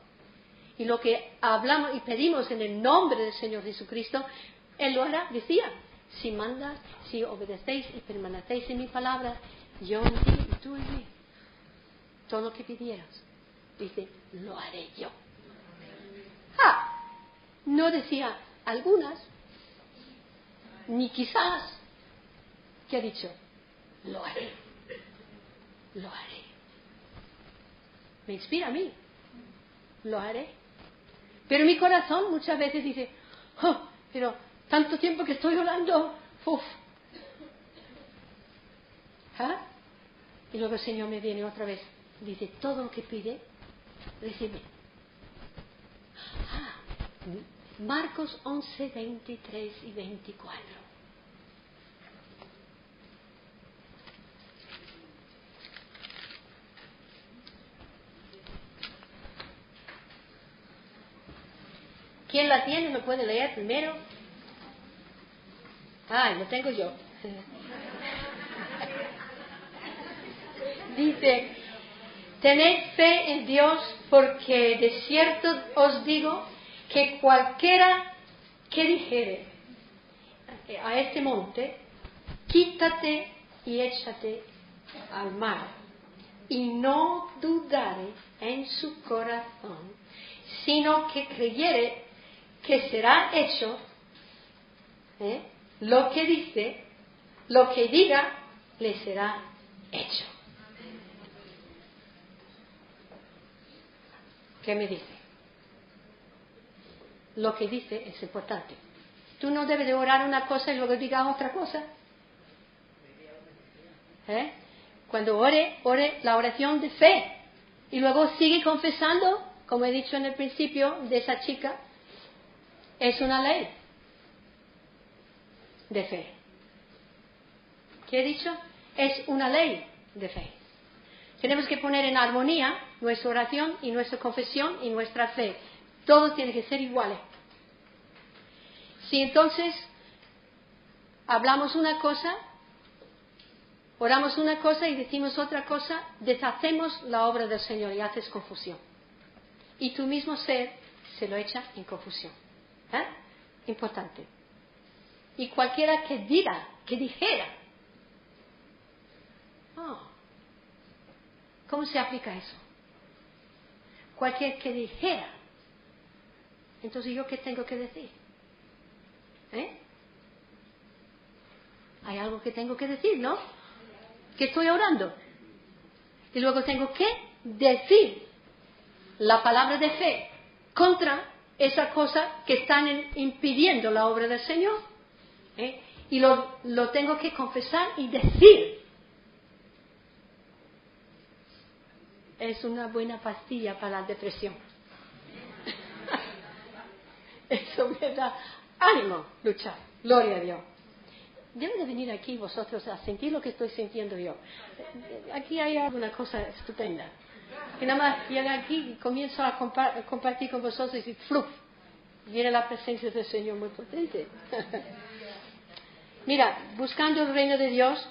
Y lo que hablamos y pedimos en el nombre del Señor Jesucristo, Él lo hará. Decía, si mandas, si obedecéis y permanecéis en mi palabra, yo en ti y tú en mí. Todo lo que pidieras, dice, lo haré yo. No decía algunas, ni quizás, ¿qué ha dicho? Lo haré. Lo haré. Me inspira a mí. Lo haré. Pero mi corazón muchas veces dice, pero tanto tiempo que estoy orando, Y luego el Señor me viene otra vez, dice, todo lo que pide, recibe. Marcos 11, 23 y 24. ¿Quién la tiene? ¿Lo puede leer primero? Lo tengo yo. Dice, tened fe en Dios, porque de cierto os digo que cualquiera que dijere a este monte, quítate y échate al mar, y no dudare en su corazón, sino que creyere que será hecho lo que dice, lo que diga, le será hecho. ¿Qué me dice? Lo que dice es importante. Tú no debes de orar una cosa y luego digas otra cosa. Cuando ore la oración de fe. Y luego sigue confesando, como he dicho en el principio de esa chica, es una ley de fe. ¿Qué he dicho? Es una ley de fe. Tenemos que poner en armonía nuestra oración y nuestra confesión y nuestra fe. Todos tienen que ser iguales. Si entonces hablamos una cosa Oramos una cosa y decimos otra cosa, deshacemos la obra del Señor y haces confusión. Y tu mismo ser se lo echa en confusión. Importante. Y cualquiera que diga, que dijera, ¿cómo se aplica eso? Cualquier que dijera, entonces ¿yo qué tengo que decir? Hay algo que tengo que decir, ¿no? Que estoy orando. Y luego tengo que decir la palabra de fe contra esa cosa que están impidiendo la obra del Señor. Y lo tengo que confesar y decir. Es una buena pastilla para la depresión. Eso me da ánimo, luchar. Gloria a Dios. Deben de venir aquí vosotros a sentir lo que estoy sintiendo yo. Aquí hay alguna cosa estupenda. Que nada más llegan aquí y comienzo a compartir con vosotros y ¡fluf! Viene la presencia del Señor muy potente. Mira, buscando el reino de Dios,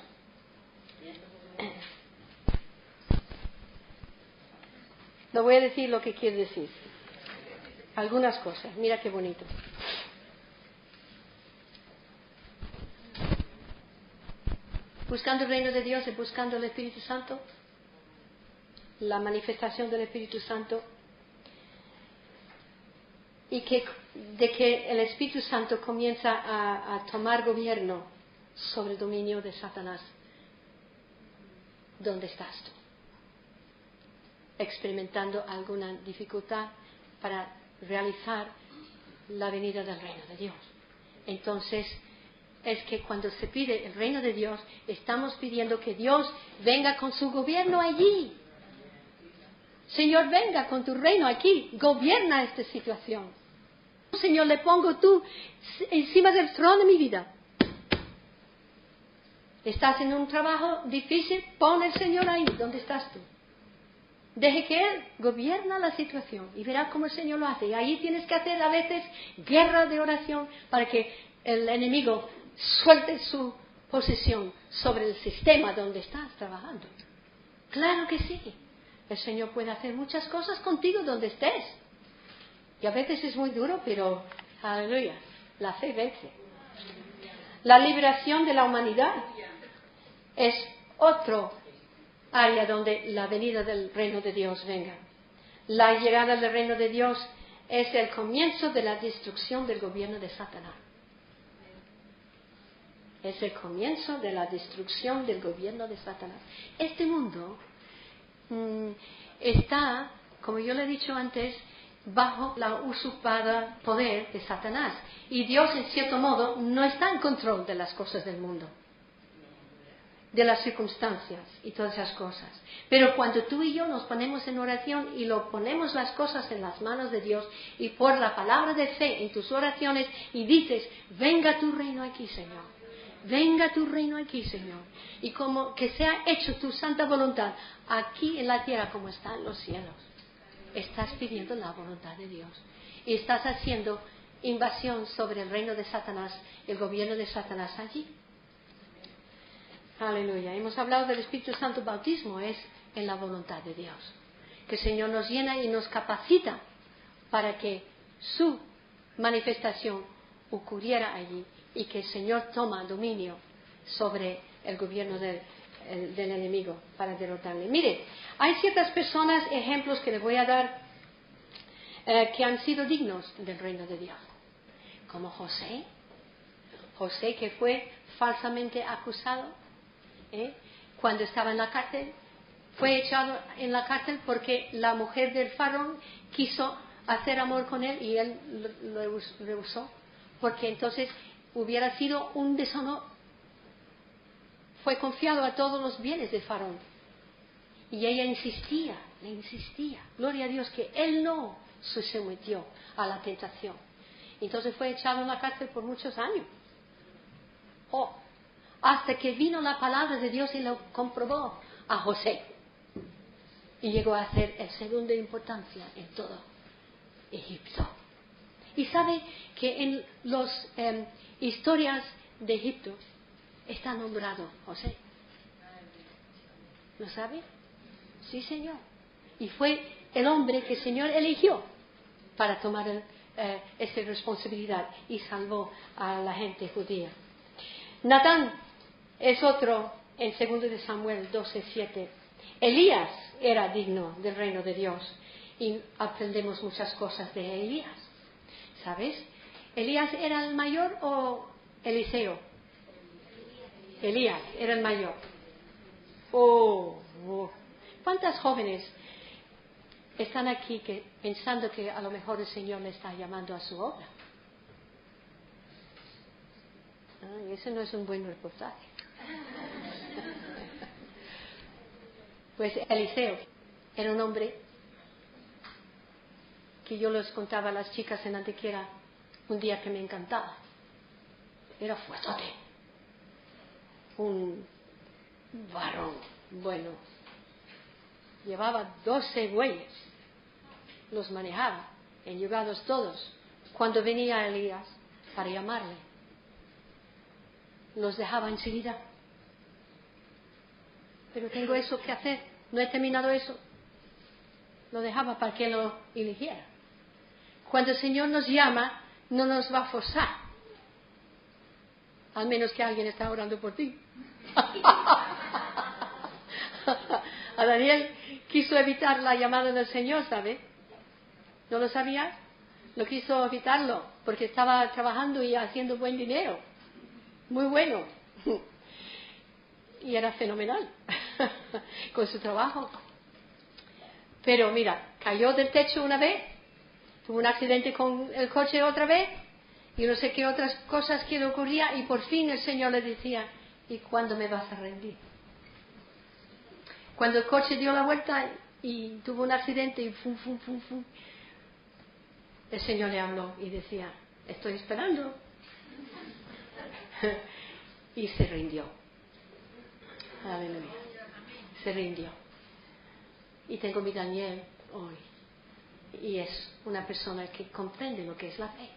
no voy a decir lo que quiere decir. Algunas cosas. Mira qué bonito. Buscando el reino de Dios y buscando el Espíritu Santo, la manifestación del Espíritu Santo, y de que el Espíritu Santo comienza a tomar gobierno sobre el dominio de Satanás. ¿Dónde estás tú? Experimentando alguna dificultad para realizar la venida del reino de Dios. Entonces, es que cuando se pide el reino de Dios, estamos pidiendo que Dios venga con su gobierno allí. Señor, venga con tu reino aquí, gobierna esta situación. Señor, le pongo tú encima del trono de mi vida. Estás en un trabajo difícil, pon el Señor ahí, donde estás tú. Deje que Él gobierna la situación y verás cómo el Señor lo hace. Y ahí tienes que hacer a veces guerra de oración para que el enemigo suelte su posesión sobre el sistema donde estás trabajando. Claro que sí. El Señor puede hacer muchas cosas contigo donde estés. Y a veces es muy duro, pero aleluya, la fe vence. La liberación de la humanidad es otro área donde la venida del reino de Dios venga. La llegada del reino de Dios es el comienzo de la destrucción del gobierno de Satanás. Es el comienzo de la destrucción del gobierno de Satanás. Este mundo está, como yo le he dicho antes, bajo la usurpada poder de Satanás. Y Dios, en cierto modo, no está en control de las cosas del mundo, de las circunstancias y todas esas cosas. Pero cuando tú y yo nos ponemos en oración y lo ponemos las cosas en las manos de Dios y por la palabra de fe en tus oraciones y dices, venga tu reino aquí, Señor. Venga tu reino aquí, Señor. Y como que sea hecho tu santa voluntad aquí en la tierra como está en los cielos. Estás pidiendo la voluntad de Dios. Y estás haciendo invasión sobre el reino de Satanás, el gobierno de Satanás allí. Aleluya. Hemos hablado del Espíritu Santo. Bautismo es en la voluntad de Dios. Que el Señor nos llena y nos capacita para que su manifestación ocurriera allí y que el Señor toma dominio sobre el gobierno del enemigo para derrotarle. Mire, hay ciertas personas, ejemplos que les voy a dar, que han sido dignos del reino de Dios. Como José. José, que fue falsamente acusado cuando estaba en la cárcel. Fue echado en la cárcel porque la mujer del faraón quiso hacer amor con él y él lo rehusó. Porque entonces hubiera sido un deshonor. Fue confiado a todos los bienes del faraón. Y ella insistía, le insistía. Gloria a Dios que él no se sometió a la tentación. Entonces fue echado en la cárcel por muchos años. Hasta que vino la palabra de Dios y lo comprobó a José. Y llegó a ser el segundo de importancia en todo Egipto. Y sabe que en las historias de Egipto está nombrado José. ¿Lo sabe? Sí, Señor. Y fue el hombre que el Señor eligió para tomar esa responsabilidad y salvó a la gente judía. Natán es otro en 2 de Samuel 12:7. Elías era digno del reino de Dios y aprendemos muchas cosas de Elías. ¿Sabes? ¿Elías era el mayor o Eliseo? Elías era el mayor. ¿Cuántas jóvenes están aquí pensando que a lo mejor el Señor le está llamando a su obra? Eso no es un buen reportaje. Pues Eliseo era un hombre que yo les contaba a las chicas en Antequera un día que me encantaba. Era fuertote, un varón bueno. Llevaba 12 bueyes, los manejaba, enjugados todos. Cuando venía Elías para llamarle, los dejaba enseguida. Pero tengo eso que hacer, no he terminado eso. Lo dejaba para que lo eligiera. Cuando el Señor nos llama, no nos va a forzar, al menos que alguien está orando por ti. A Daniel quiso evitar la llamada del Señor, ¿sabe? ¿No lo sabías? No quiso evitarlo porque estaba trabajando y haciendo buen dinero, muy bueno, y era fenomenal con su trabajo. Pero mira, cayó del techo una vez, tuvo un accidente con el coche otra vez, y no sé qué otras cosas que le ocurría, y por fin el Señor le decía: ¿y cuándo me vas a rendir? Cuando el coche dio la vuelta y tuvo un accidente y el Señor le habló y decía: estoy esperando. Y se rindió. Aleluya. Se rindió. Y tengo mi Daniel hoy. Y es una persona que comprende lo que es la fe.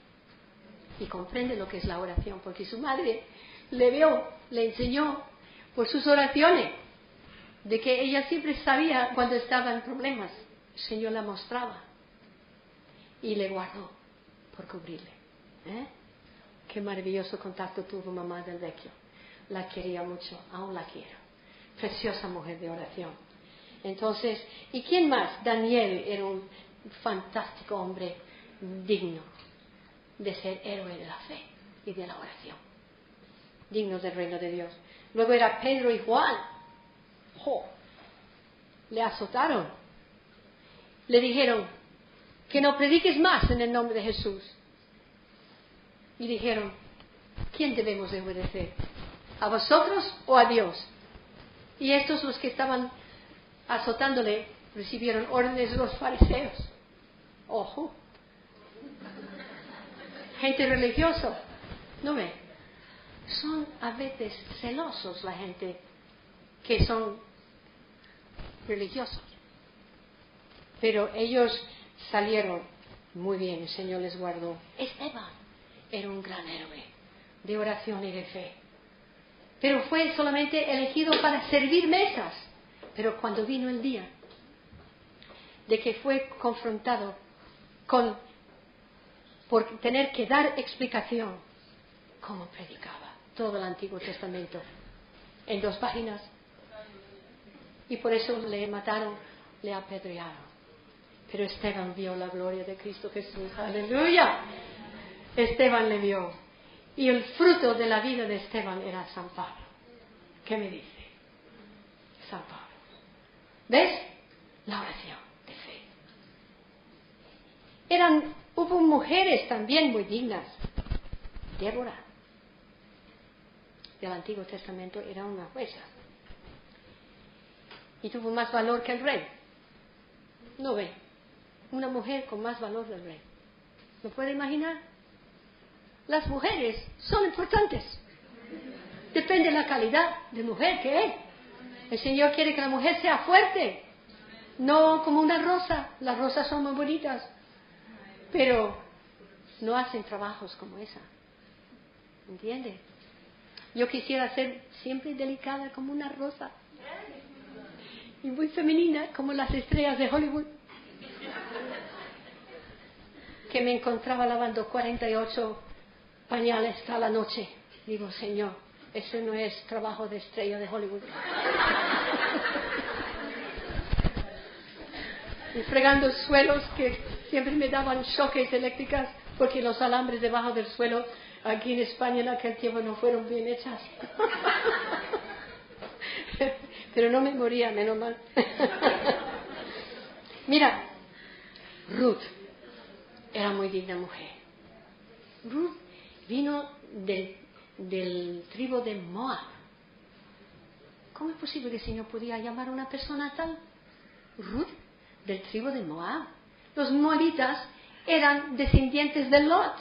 Y comprende lo que es la oración. Porque su madre le vio, le enseñó por sus oraciones. De que ella siempre sabía cuando estaba en problemas. El Señor la mostraba. Y le guardó por cubrirle. Qué maravilloso contacto tuvo mamá del vecchio. La quería mucho, aún la quiero. Preciosa mujer de oración. Entonces, ¿y quién más? Daniel era un fantástico hombre digno de ser héroe de la fe y de la oración. Digno del reino de Dios. Luego era Pedro y Juan. Le azotaron. Le dijeron que no prediques más en el nombre de Jesús. Y dijeron: ¿quién debemos de obedecer? ¿A vosotros o a Dios? Y estos, los que estaban azotándole, recibieron órdenes de los fariseos. Ojo. Gente religiosa. ¿No ve? Son a veces celosos la gente que son religiosos. Pero ellos salieron muy bien, el Señor les guardó. Esteban era un gran héroe de oración y de fe. Pero fue solamente elegido para servir mesas. Pero cuando vino el día de que fue confrontado por tener que dar explicación, cómo predicaba todo el Antiguo Testamento en 2 páginas. Y por eso le mataron, le apedrearon. Pero Esteban vio la gloria de Cristo Jesús. ¡Aleluya! Esteban le vio. Y el fruto de la vida de Esteban era San Pablo. ¿Qué me dice? San Pablo. ¿Ves? La oración de fe. Hubo mujeres también muy dignas. Débora, del Antiguo Testamento, era una jueza. Y tuvo más valor que el rey. ¿No ve? Una mujer con más valor del rey. ¿Lo puede imaginar? Las mujeres son importantes. Depende de la calidad de mujer que es. El Señor quiere que la mujer sea fuerte. No como una rosa. Las rosas son muy bonitas. Pero no hacen trabajos como esa. ¿Entiende? Yo quisiera ser siempre delicada como una rosa. y muy femenina, como las estrellas de Hollywood, que me encontraba lavando 48 pañales a la noche. Digo, Señor, eso no es trabajo de estrella de Hollywood. Y fregando suelos que siempre me daban choques eléctricos porque los alambres debajo del suelo aquí en España en aquel tiempo no fueron bien hechas. Pero no me moría, menos mal. Mira, Ruth era muy digna mujer. Ruth vino del tribu de Moab. ¿Cómo es posible que el Señor podía llamar a una persona tal? Ruth, del tribu de Moab. Los moabitas eran descendientes de Lot.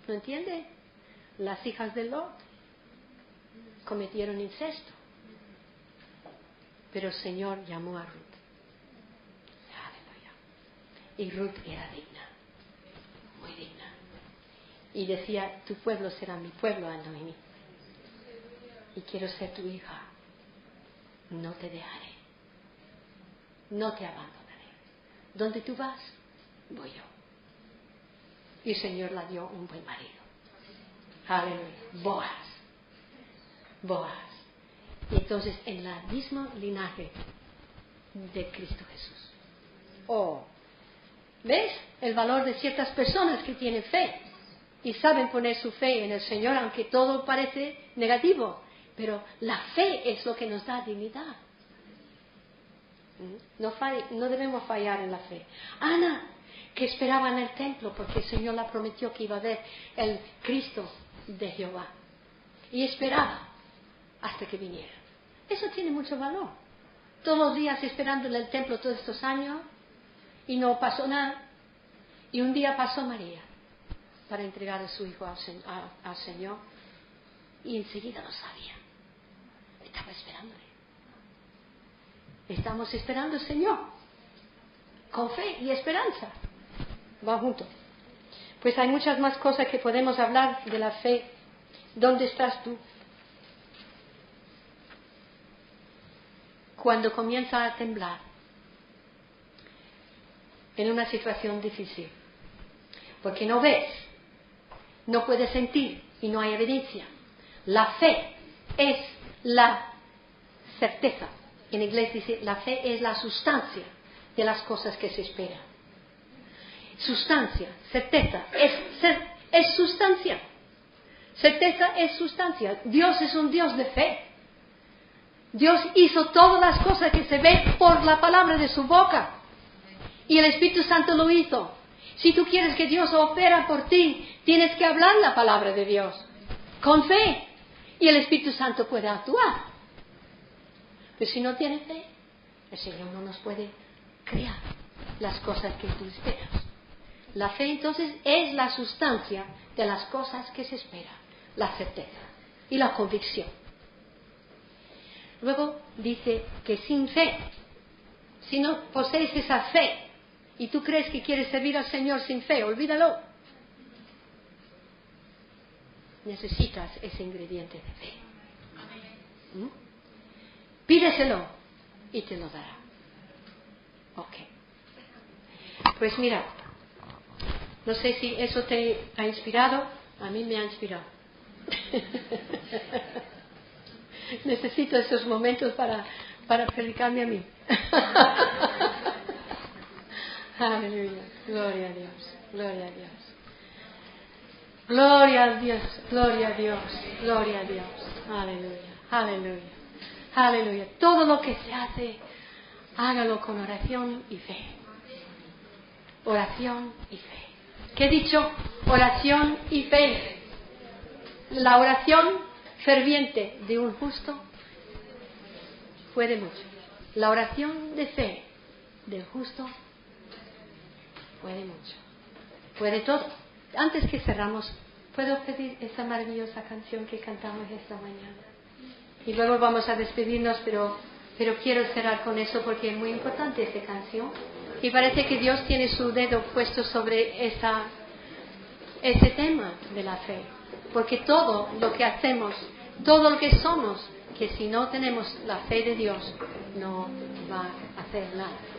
¿No entiende? Las hijas de Lot cometieron incesto. Pero el Señor llamó a Ruth. Aleluya. Y Ruth era digna, muy digna. Y decía, tu pueblo será mi pueblo, a Noemí. Y quiero ser tu hija. No te dejaré. No te abandonaré. Donde tú vas, voy yo. Y el Señor la dio un buen marido. Aleluya. Boaz. Y entonces en la misma linaje de Cristo Jesús. Oh, ¿ves? El valor de ciertas personas que tienen fe y saben poner su fe en el Señor, aunque todo parece negativo. Pero la fe es lo que nos da dignidad. No debemos fallar en la fe. Ana, que esperaba en el templo porque el Señor la prometió que iba a ver el Cristo de Jehová. Y esperaba hasta que viniera. Eso tiene mucho valor. Todos los días esperando en el templo todos estos años y no pasó nada. Y un día pasó María para entregar a su hijo al Señor y enseguida lo sabía. Estaba esperándole. Estamos esperando al Señor con fe y esperanza. Va junto. Pues hay muchas más cosas que podemos hablar de la fe. ¿Dónde estás tú? Cuando comienza a temblar en una situación difícil, porque no ves, no puedes sentir y no hay evidencia. La fe es la certeza. En inglés dice, la fe es la sustancia de las cosas que se esperan. Sustancia, certeza, es sustancia. Certeza es sustancia. Dios es un Dios de fe. Dios hizo todas las cosas que se ven por la palabra de su boca. Y el Espíritu Santo lo hizo. Si tú quieres que Dios opera por ti, tienes que hablar la palabra de Dios. Con fe. Y el Espíritu Santo puede actuar. Pero si no tienes fe, el Señor no nos puede crear las cosas que tú esperas. La fe entonces es la sustancia de las cosas que se esperan. La certeza y la convicción. Luego dice que sin fe, si no posees esa fe y tú crees que quieres servir al Señor sin fe, olvídalo. Necesitas ese ingrediente de fe. Pídeselo y te lo dará. Ok. Pues mira, no sé si eso te ha inspirado. A mí me ha inspirado. Necesito esos momentos para predicarme a mí. Aleluya. Gloria a Dios. Gloria a Dios. Gloria a Dios. Gloria a Dios. Gloria a Dios. Aleluya. Aleluya. Aleluya. Todo lo que se hace, hágalo con oración y fe. Oración y fe. ¿Qué he dicho? Oración y fe. La oración ferviente de un justo puede mucho. La oración de fe del justo puede mucho. Puede todo. Antes que cerramos, ¿puedo pedir esa maravillosa canción que cantamos esta mañana? Y luego vamos a despedirnos, pero quiero cerrar con eso porque es muy importante esta canción. Y parece que Dios tiene su dedo puesto sobre ese tema de la fe. Porque todo lo que hacemos, todo lo que somos, que si no tenemos la fe de Dios, no va a hacer nada.